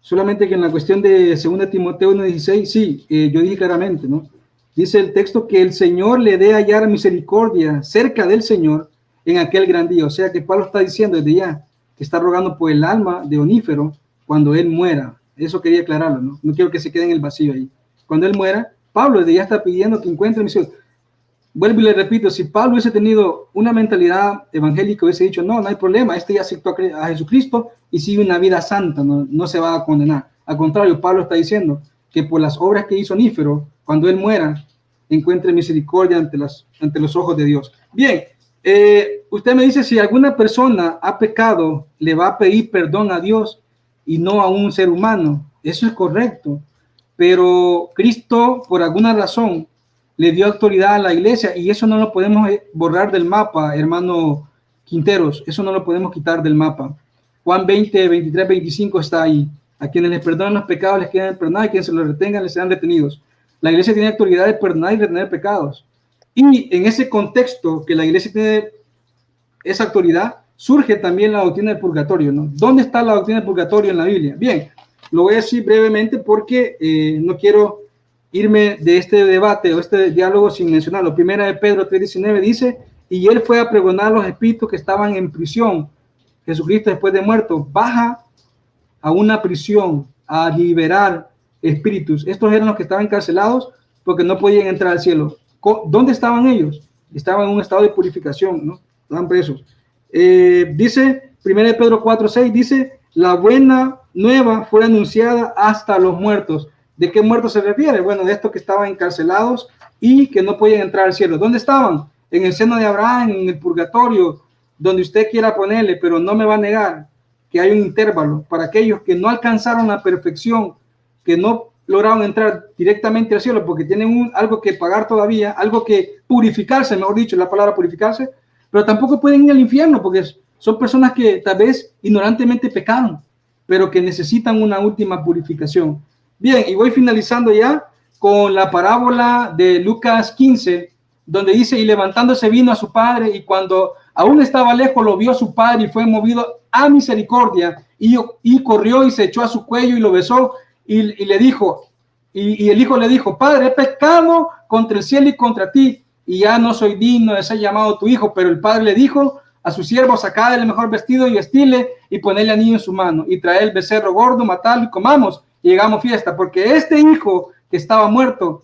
Solamente que en la cuestión de 2 Timoteo 1:16, sí, yo dije claramente, ¿no? Dice el texto que el Señor le dé hallar misericordia cerca del Señor en aquel gran día. O sea que Pablo está diciendo desde ya que está rogando por el alma de Onífero cuando él muera. Eso quería aclararlo, ¿no? No quiero que se quede en el vacío ahí. Cuando él muera, Pablo desde ya está pidiendo que encuentre misericordia. Vuelvo y le repito, si Pablo hubiese tenido una mentalidad evangélica, hubiese dicho, no hay problema, ya aceptó a Jesucristo y sigue una vida santa, no se va a condenar. Al contrario, Pablo está diciendo que por las obras que hizo Onífero, cuando él muera, encuentre misericordia ante los ojos de Dios. Bien, Usted me dice, si alguna persona ha pecado, le va a pedir perdón a Dios y no a un ser humano. Eso es correcto. Pero Cristo, por alguna razón, le dio autoridad a la iglesia y eso no lo podemos borrar del mapa, hermano Quinteros. Eso no lo podemos quitar del mapa. Juan 20, 23, 25 está ahí. A quienes les perdonan los pecados les quedan perdonados, y a quienes se los retengan les serán retenidos. La iglesia tiene autoridad de perdonar y retener pecados. Y en ese contexto que la iglesia tiene esa autoridad, surge también la doctrina del purgatorio, ¿no? ¿Dónde está la doctrina del purgatorio en la Biblia? Bien, lo voy a decir brevemente porque no quiero irme de este debate o este diálogo sin mencionarlo. Primera de Pedro 3:19 dice, y él fue a pregonar los espíritus que estaban en prisión. Jesucristo, después de muerto, baja a una prisión a liberar espíritus. Estos eran los que estaban encarcelados porque no podían entrar al cielo. ¿Dónde estaban ellos? Estaban en un estado de purificación, ¿no? Estaban presos. Dice, 1 Pedro 4:6, dice, la buena nueva fue anunciada hasta los muertos. ¿De qué muertos se refiere? Bueno, de estos que estaban encarcelados y que no podían entrar al cielo. ¿Dónde estaban? En el seno de Abraham, en el purgatorio, donde usted quiera ponerle, pero no me va a negar que hay un intervalo para aquellos que no alcanzaron la perfección, que no lograron entrar directamente al cielo porque tienen algo que pagar todavía, algo que purificarse, mejor dicho, la palabra purificarse, pero tampoco pueden ir al infierno porque son personas que tal vez ignorantemente pecaron, pero que necesitan una última purificación. Bien, y voy finalizando ya con la parábola de Lucas 15, donde dice, y levantándose vino a su padre, y cuando aún estaba lejos lo vio su padre y fue movido a misericordia, y corrió y se echó a su cuello y lo besó, y le dijo, y el hijo le dijo, padre, he pecado contra el cielo y contra ti, y ya no soy digno de ser llamado tu hijo. Pero el padre le dijo a su siervo, sacad el mejor vestido y vestirle, y ponerle al niño en su mano, y trae el becerro gordo, matarlo y comamos, y llegamos fiesta, porque este hijo que estaba muerto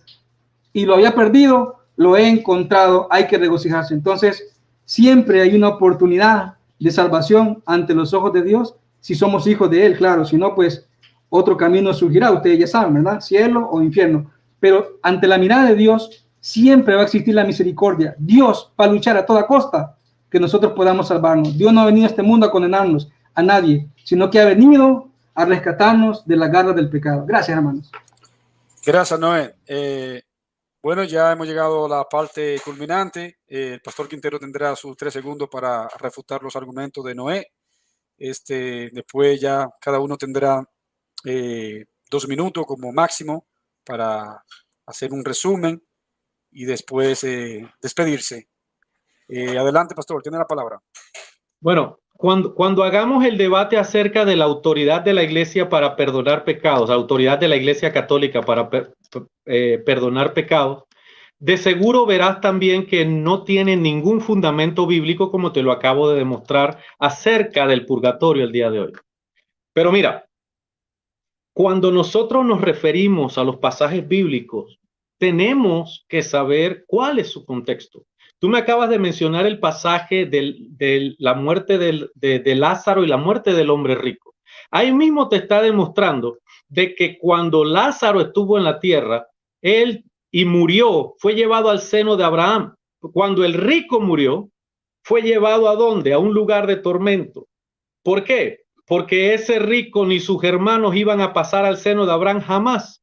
y lo había perdido, lo he encontrado. Hay que regocijarse. Entonces, siempre hay una oportunidad de salvación ante los ojos de Dios, si somos hijos de él, claro. Si no, pues otro camino surgirá, ustedes ya saben, ¿verdad? Cielo o infierno. Pero ante la mirada de Dios siempre va a existir la misericordia. Dios va a luchar a toda costa que nosotros podamos salvarnos. Dios no ha venido a este mundo a condenarnos a nadie, sino que ha venido a rescatarnos de la garra del pecado. Gracias, hermanos. Gracias, Noé. Bueno, ya hemos llegado a la parte culminante. El pastor Quintero tendrá sus 3 segundos para refutar los argumentos de Noé. Después ya cada uno tendrá 2 minutos como máximo para hacer un resumen y después despedirse. Adelante, pastor, tiene la palabra. Bueno, cuando hagamos el debate acerca de la autoridad de la iglesia para perdonar pecados, autoridad de la iglesia católica para perdonar pecados, de seguro verás también que no tiene ningún fundamento bíblico, como te lo acabo de demostrar, acerca del purgatorio el día de hoy. Pero mira, cuando nosotros nos referimos a los pasajes bíblicos, tenemos que saber cuál es su contexto. Tú me acabas de mencionar el pasaje de la muerte de Lázaro y la muerte del hombre rico. Ahí mismo te está demostrando de que cuando Lázaro estuvo en la tierra, él y murió, fue llevado al seno de Abraham. Cuando el rico murió, fue llevado ¿a dónde? A un lugar de tormento. ¿Por qué? Porque ese rico ni sus hermanos iban a pasar al seno de Abraham jamás.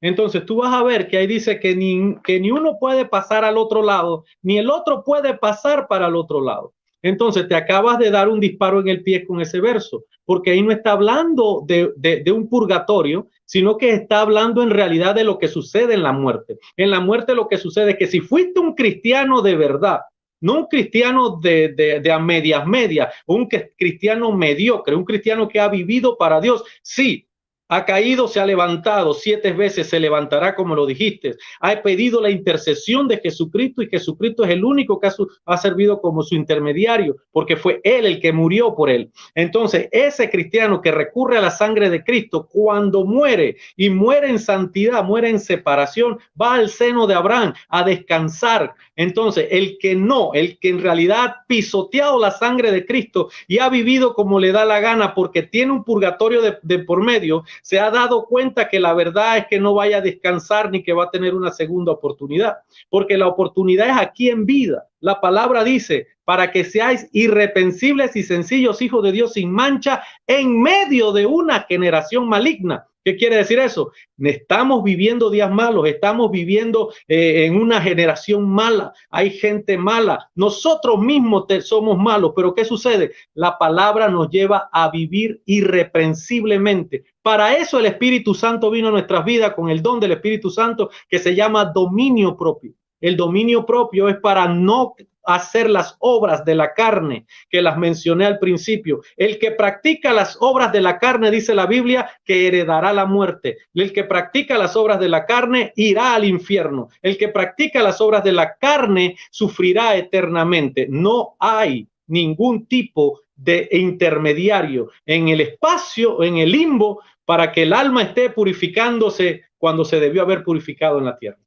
Entonces tú vas a ver que ahí dice que ni uno puede pasar al otro lado, ni el otro puede pasar para el otro lado. Entonces te acabas de dar un disparo en el pie con ese verso, porque ahí no está hablando de un purgatorio, sino que está hablando en realidad de lo que sucede en la muerte. En la muerte lo que sucede es que si fuiste un cristiano de verdad, no un cristiano de a medias, un cristiano mediocre, un cristiano que ha vivido para Dios, sí, ha caído, se ha levantado 7 veces, se levantará como lo dijiste. Ha pedido la intercesión de Jesucristo y Jesucristo es el único que ha servido como su intermediario, porque fue él el que murió por él. Entonces, ese cristiano que recurre a la sangre de Cristo, cuando muere y muere en santidad, muere en separación, va al seno de Abraham a descansar Entonces, el que en realidad ha pisoteado la sangre de Cristo y ha vivido como le da la gana porque tiene un purgatorio de por medio, se ha dado cuenta que la verdad es que no vaya a descansar ni que va a tener una segunda oportunidad, porque la oportunidad es aquí en vida. La palabra dice, para que seáis irreprensibles y sencillos hijos de Dios sin mancha en medio de una generación maligna. ¿Qué quiere decir eso? Estamos viviendo días malos, estamos viviendo en una generación mala, hay gente mala, nosotros mismos somos malos, pero ¿qué sucede? La palabra nos lleva a vivir irreprensiblemente. Para eso el Espíritu Santo vino a nuestras vidas con el don del Espíritu Santo que se llama dominio propio. El dominio propio es para no hacer las obras de la carne que las mencioné al principio. El que practica las obras de la carne, dice la Biblia, que heredará la muerte. El que practica las obras de la carne irá al infierno. El que practica las obras de la carne sufrirá eternamente. No hay ningún tipo de intermediario en el espacio, en el limbo, para que el alma esté purificándose cuando se debió haber purificado en la tierra.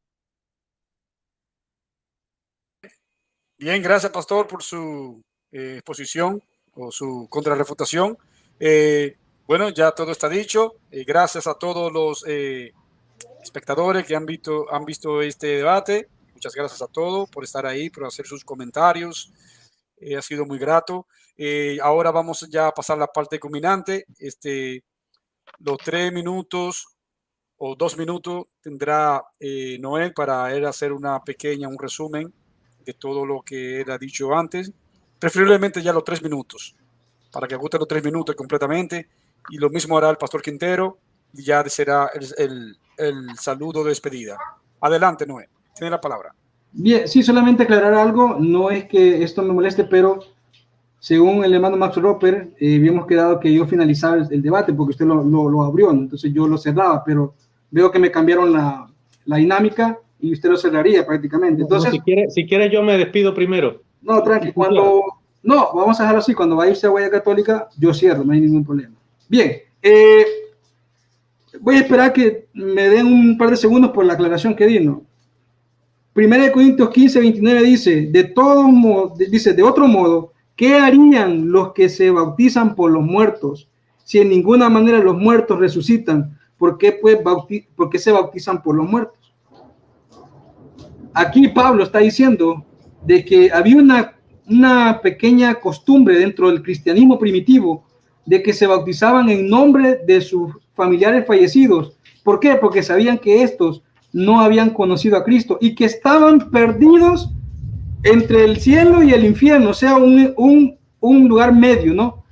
Bien, gracias, pastor, por su exposición o su contrarrefutación. Bueno, ya todo está dicho. Gracias a todos los espectadores que han visto este debate. Muchas gracias a todos por estar ahí, por hacer sus comentarios. Ha sido muy grato. Ahora vamos ya a pasar a la parte culminante. Los 3 minutos o 2 minutos tendrá Noel para él hacer un resumen de todo lo que él ha dicho antes, preferiblemente ya los 3 minutos, para que agote los 3 minutos completamente, y lo mismo hará el pastor Quintero, y ya será el saludo de despedida. Adelante, Noé, tiene la palabra. Bien, sí, solamente aclarar algo, no es que esto me moleste, pero según el hermano Max Roper, habíamos quedado que yo finalizaba el debate, porque usted lo abrió, ¿no? Entonces yo lo cerraba, pero veo que me cambiaron la dinámica, y usted lo cerraría prácticamente. Entonces, si quiere yo me despido primero. No, tranqui, no, vamos a dejarlo así, cuando va a irse a Guaya Católica, yo cierro, no hay ningún problema. Bien, voy a esperar que me den un par de segundos por la aclaración que di, ¿no? 1 Corintios 15, 29 dice, de otro modo, ¿qué harían los que se bautizan por los muertos? Si en ninguna manera los muertos resucitan, ¿por qué se bautizan por los muertos? Aquí Pablo está diciendo de que había una pequeña costumbre dentro del cristianismo primitivo de que se bautizaban en nombre de sus familiares fallecidos. ¿Por qué? Porque sabían que estos no habían conocido a Cristo y que estaban perdidos entre el cielo y el infierno, o sea, un lugar medio, ¿no?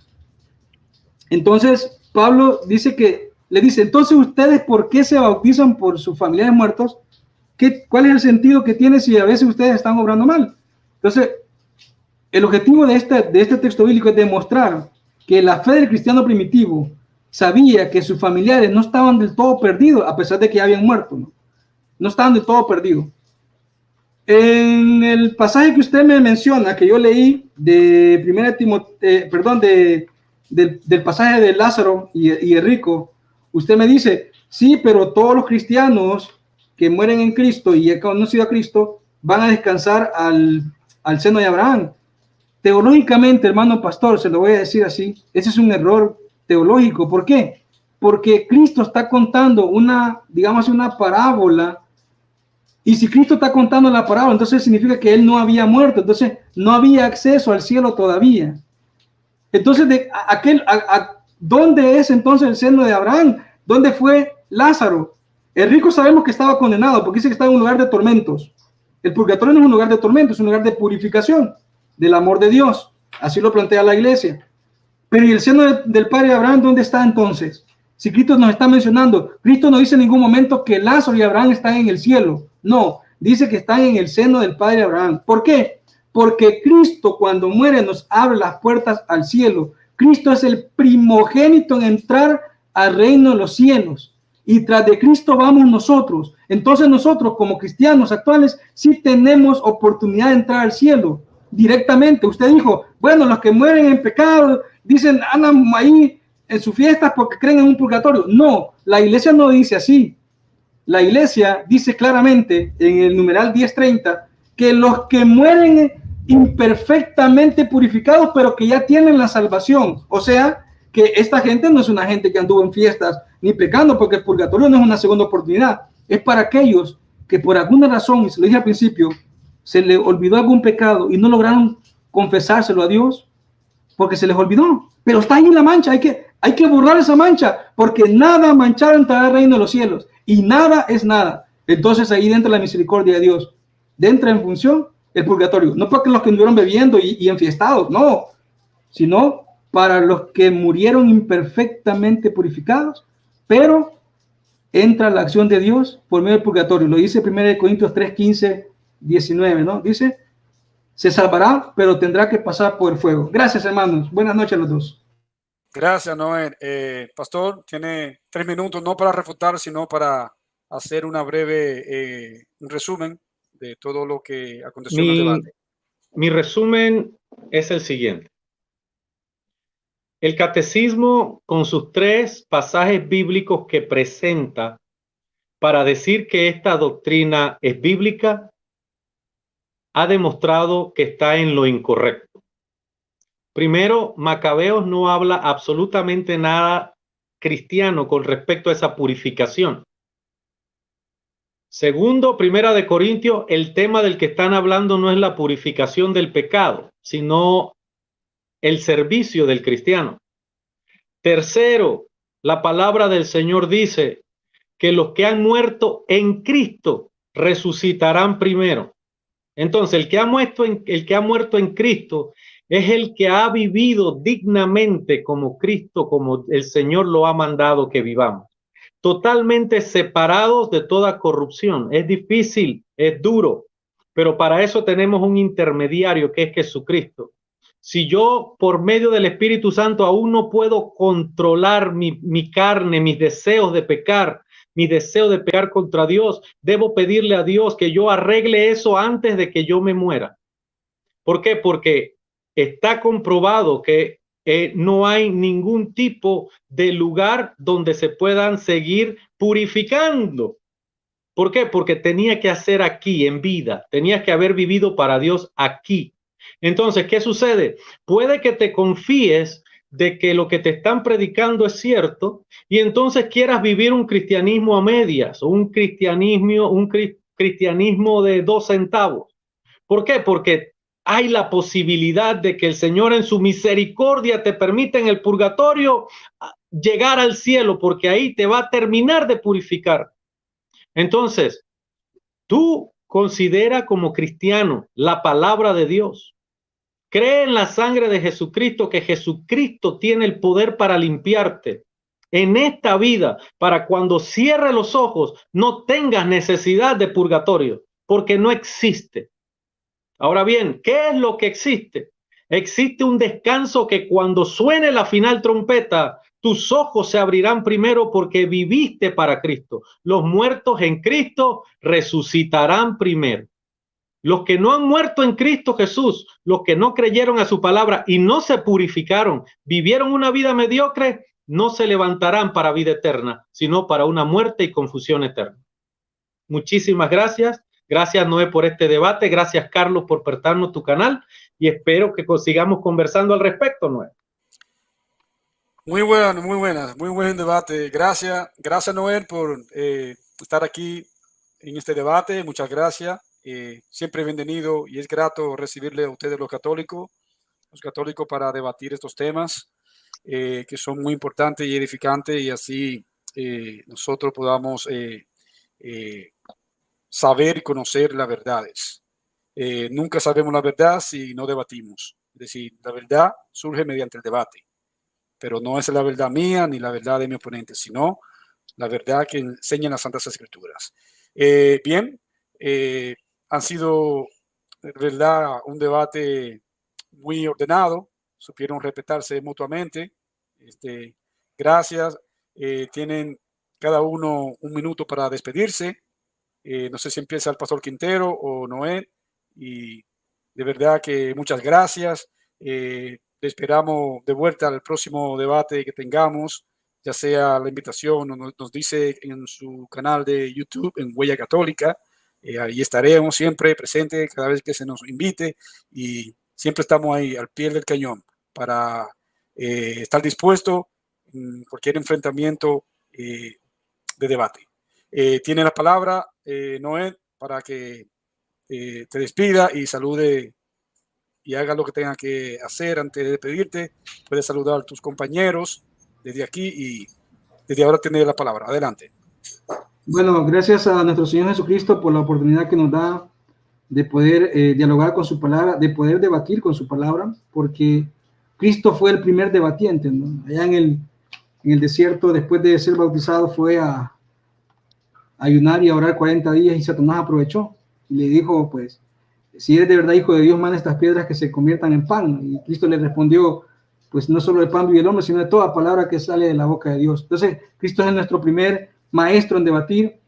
Entonces, Pablo le dice, entonces ustedes, ¿por qué se bautizan por sus familiares muertos? ¿Cuál es el sentido que tiene si a veces ustedes están obrando mal? Entonces, el objetivo de este texto bíblico es demostrar que la fe del cristiano primitivo sabía que sus familiares no estaban del todo perdidos, a pesar de que ya habían muerto, no estaban del todo perdidos. En el pasaje que usted me menciona, que yo leí de del pasaje de Lázaro y el rico, usted me dice, sí, pero todos los cristianos que mueren en Cristo y han conocido a Cristo van a descansar al seno de Abraham. Teológicamente, hermano pastor, se lo voy a decir así, ese es un error teológico. ¿Por qué? Porque Cristo está contando una parábola, y si Cristo está contando la parábola, entonces significa que él no había muerto, entonces no había acceso al cielo todavía. Entonces, ¿dónde es entonces el seno de Abraham? ¿Dónde fue Lázaro? El rico sabemos que estaba condenado porque dice que estaba en un lugar de tormentos. El purgatorio no es un lugar de tormentos, es un lugar de purificación del amor de Dios. Así lo plantea la iglesia. Pero ¿y el seno del padre Abraham dónde está entonces? Si Cristo nos está mencionando, Cristo no dice en ningún momento que Lázaro y Abraham están en el cielo. No, dice que están en el seno del padre Abraham. ¿Por qué? Porque Cristo cuando muere nos abre las puertas al cielo. Cristo es el primogénito en entrar al reino de los cielos. Y tras de Cristo vamos nosotros. Entonces nosotros como cristianos actuales sí tenemos oportunidad de entrar al cielo directamente. Usted dijo, bueno, los que mueren en pecado, dicen, andan ahí en sus fiestas porque creen en un purgatorio. No, la iglesia no dice así. La iglesia dice claramente en el numeral 1030 que los que mueren imperfectamente purificados, pero que ya tienen la salvación. O sea, que esta gente no es una gente que anduvo en fiestas ni pecando, porque el purgatorio no es una segunda oportunidad. Es para aquellos que por alguna razón, y se lo dije al principio, se les olvidó algún pecado y no lograron confesárselo a Dios porque se les olvidó. Pero está ahí la mancha, hay que borrar esa mancha, porque nada manchado entrará al reino de los cielos, y nada es nada. Entonces ahí entra la misericordia de Dios, entra en función el purgatorio, no porque los que anduvieron bebiendo y enfiestados, no, sino para los que murieron imperfectamente purificados, pero entra la acción de Dios por medio del purgatorio. Lo dice 1 Corintios 3, 15, 19, ¿no? Dice, se salvará, pero tendrá que pasar por el fuego. Gracias, hermanos. Buenas noches a los dos. Gracias, Noé. Pastor, tiene 3 minutos, no para refutar, sino para hacer una breve un resumen de todo lo que aconteció en el debate. Mi resumen es el siguiente. El catecismo, con sus 3 pasajes bíblicos que presenta para decir que esta doctrina es bíblica, ha demostrado que está en lo incorrecto. Primero, Macabeos no habla absolutamente nada cristiano con respecto a esa purificación. Segundo, Primera de Corintios, el tema del que están hablando no es la purificación del pecado, sino el servicio del cristiano. Tercero, la palabra del Señor dice que los que han muerto en Cristo resucitarán primero. Entonces, el que ha muerto en Cristo es el que ha vivido dignamente como Cristo, como el Señor lo ha mandado que vivamos. Totalmente separados de toda corrupción. Es difícil, es duro, pero para eso tenemos un intermediario que es Jesucristo. Si yo, por medio del Espíritu Santo, aún no puedo controlar mi carne, mis deseos de pecar, mi deseo de pecar contra Dios, debo pedirle a Dios que yo arregle eso antes de que yo me muera. ¿Por qué? Porque está comprobado que no hay ningún tipo de lugar donde se puedan seguir purificando. ¿Por qué? Porque tenía que hacer aquí en vida, tenías que haber vivido para Dios aquí. Entonces, ¿qué sucede? Puede que te confíes de que lo que te están predicando es cierto y entonces quieras vivir un cristianismo a medias o un cristianismo de 2 centavos. ¿Por qué? Porque hay la posibilidad de que el Señor en su misericordia te permita en el purgatorio llegar al cielo, porque ahí te va a terminar de purificar. Entonces, tú considera como cristiano la palabra de Dios. Cree en la sangre de Jesucristo, que Jesucristo tiene el poder para limpiarte en esta vida, para cuando cierre los ojos no tengas necesidad de purgatorio, porque no existe. Ahora bien, ¿qué es lo que existe? Existe un descanso que cuando suene la final trompeta, tus ojos se abrirán primero porque viviste para Cristo. Los muertos en Cristo resucitarán primero. Los que no han muerto en Cristo Jesús, los que no creyeron a su palabra y no se purificaron, vivieron una vida mediocre, no se levantarán para vida eterna, sino para una muerte y confusión eterna. Muchísimas gracias. Gracias, Noé, por este debate. Gracias, Carlos, por prestarnos tu canal y espero que sigamos conversando al respecto, Noé. Muy buen debate. Gracias, Noé, por estar aquí en este debate. Muchas gracias. Siempre bienvenido y es grato recibirle a ustedes los católicos para debatir estos temas que son muy importantes y edificantes y así nosotros podamos saber y conocer las verdades. Nunca sabemos la verdad si no debatimos. Es decir, la verdad surge mediante el debate, pero no es la verdad mía ni la verdad de mi oponente, sino la verdad que enseñan las Santas Escrituras. Bien, han sido, verdad, un debate muy ordenado, supieron respetarse mutuamente. Gracias. Tienen cada uno un minuto para despedirse. No sé si empieza el pastor Quintero o Noé. Y de verdad que muchas gracias. Te esperamos de vuelta al próximo debate que tengamos, ya sea la invitación o nos dice en su canal de YouTube, en Huella Católica. Ahí estaremos siempre presentes cada vez que se nos invite y siempre estamos ahí al pie del cañón para estar dispuesto en cualquier enfrentamiento de debate. Tiene la palabra Noé para que te despida y salude y haga lo que tenga que hacer antes de despedirte. Puedes saludar a tus compañeros desde aquí y desde ahora tener la palabra. Adelante. Bueno, gracias a nuestro Señor Jesucristo por la oportunidad que nos da de poder dialogar con su palabra, de poder debatir con su palabra, porque Cristo fue el primer debatiente, ¿no? Allá en el desierto, después de ser bautizado, fue a ayunar y a orar 40 días y Satanás aprovechó y le dijo, pues, si eres de verdad hijo de Dios, manda estas piedras que se conviertan en pan. Y Cristo le respondió, pues no solo de pan vive el hombre, sino de toda palabra que sale de la boca de Dios. Entonces, Cristo es nuestro primer maestro en debatir,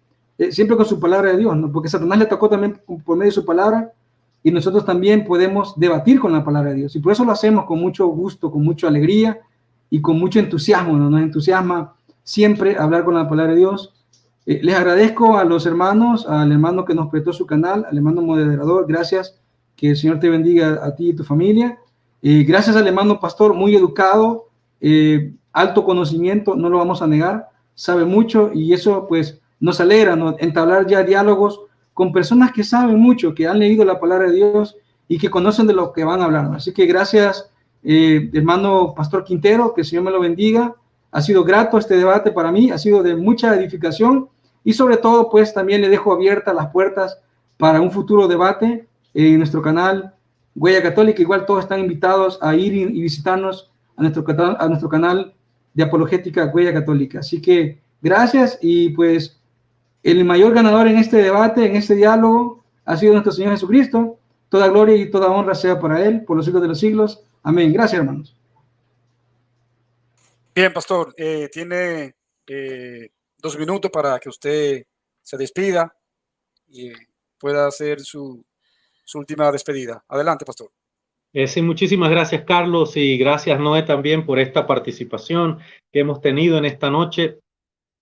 siempre con su palabra de Dios, ¿no? Porque Satanás le atacó también por medio de su palabra y nosotros también podemos debatir con la palabra de Dios. Y por eso lo hacemos con mucho gusto, con mucha alegría y con mucho entusiasmo, ¿no? Nos entusiasma siempre hablar con la palabra de Dios. Les agradezco a los hermanos, al hermano que nos prestó su canal, al hermano moderador, gracias, que el Señor te bendiga a ti y tu familia. Gracias al hermano pastor, muy educado, alto conocimiento, no lo vamos a negar, sabe mucho y eso pues nos alegra, ¿no? Entablar ya diálogos con personas que saben mucho, que han leído la palabra de Dios y que conocen de lo que van a hablar, ¿no? Así que gracias, hermano pastor Quintero, que el Señor me lo bendiga. Ha sido grato este debate para mí, ha sido de mucha edificación y sobre todo pues también le dejo abiertas las puertas para un futuro debate en nuestro canal Huella Católica. Igual todos están invitados a ir y visitarnos a nuestro canal de apologética Huella Católica. Así que gracias y pues el mayor ganador en este debate, en este diálogo, ha sido nuestro Señor Jesucristo. Toda gloria y toda honra sea para Él por los siglos de los siglos. Amén. Gracias, hermanos. Bien, pastor, tiene 2 minutos para que usted se despida y pueda hacer su última despedida. Adelante, pastor. Sí, muchísimas gracias, Carlos, y gracias, Noé, también por esta participación que hemos tenido en esta noche.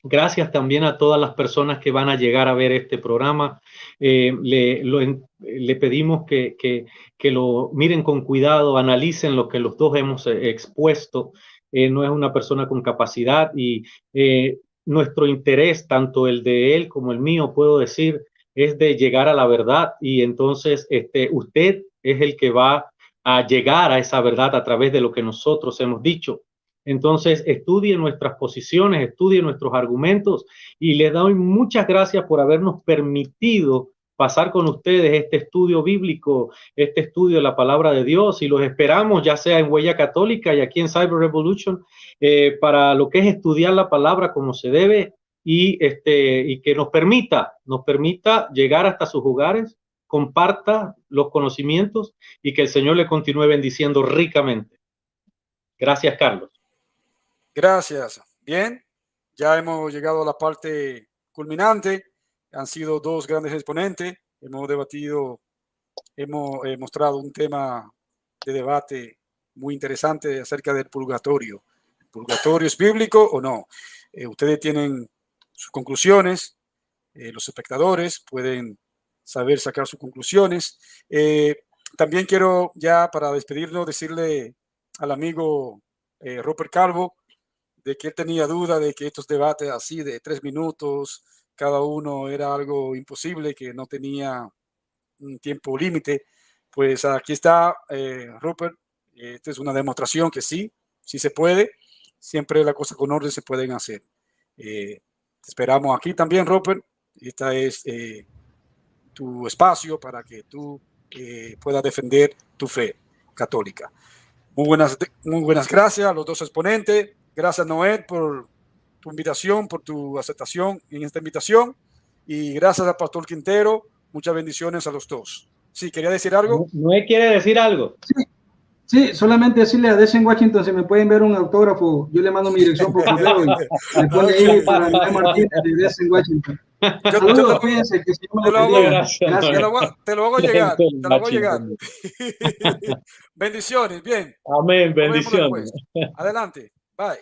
Gracias también a todas las personas que van a llegar a ver este programa. Le pedimos que lo miren con cuidado, analicen lo que los dos hemos expuesto. No es una persona con capacidad y nuestro interés, tanto el de él como el mío, puedo decir, es de llegar a la verdad y entonces usted es el que va a llegar a esa verdad a través de lo que nosotros hemos dicho. Entonces, estudie nuestras posiciones, estudie nuestros argumentos y les doy muchas gracias por habernos permitido pasar con ustedes este estudio bíblico, este estudio de la palabra de Dios y los esperamos ya sea en Huella Católica y aquí en Cyber Revolution para lo que es estudiar la palabra como se debe y que nos permita llegar hasta sus hogares, comparta los conocimientos y que el Señor le continúe bendiciendo ricamente. Gracias, Carlos. Gracias. Bien, ya hemos llegado a la parte culminante. Han sido 2 grandes exponentes. Hemos debatido, hemos mostrado un tema de debate muy interesante acerca del purgatorio. ¿El purgatorio es bíblico o no? Ustedes tienen sus conclusiones. Los espectadores pueden sacar sus conclusiones. También quiero ya para despedirnos decirle al amigo Rupert Calvo de que él tenía duda de que estos debates así de 3 minutos cada uno era algo imposible, que no tenía un tiempo límite. Pues aquí está, Rupert. Esta es una demostración que sí se puede. Siempre las cosas con orden se pueden hacer. Te esperamos aquí también, Rupert. Esta es tu espacio para que tú puedas defender tu fe católica. Muy buenas gracias a los 2 exponentes. Gracias, Noé, por tu invitación, por tu aceptación en esta invitación. Y gracias al pastor Quintero. Muchas bendiciones a los 2. Sí, ¿quería decir algo? Noé quiere decir algo. Sí, solamente decirle a Desen Washington si me pueden ver un autógrafo. Yo le mando mi dirección por correo y le pone ahí para Noé Martínez de Desen Washington. Saludos, cuídense, que se me te lo hago llegar. Te lo hago llegar. Bendiciones, bien. Amén, bendiciones. Adelante. Bye.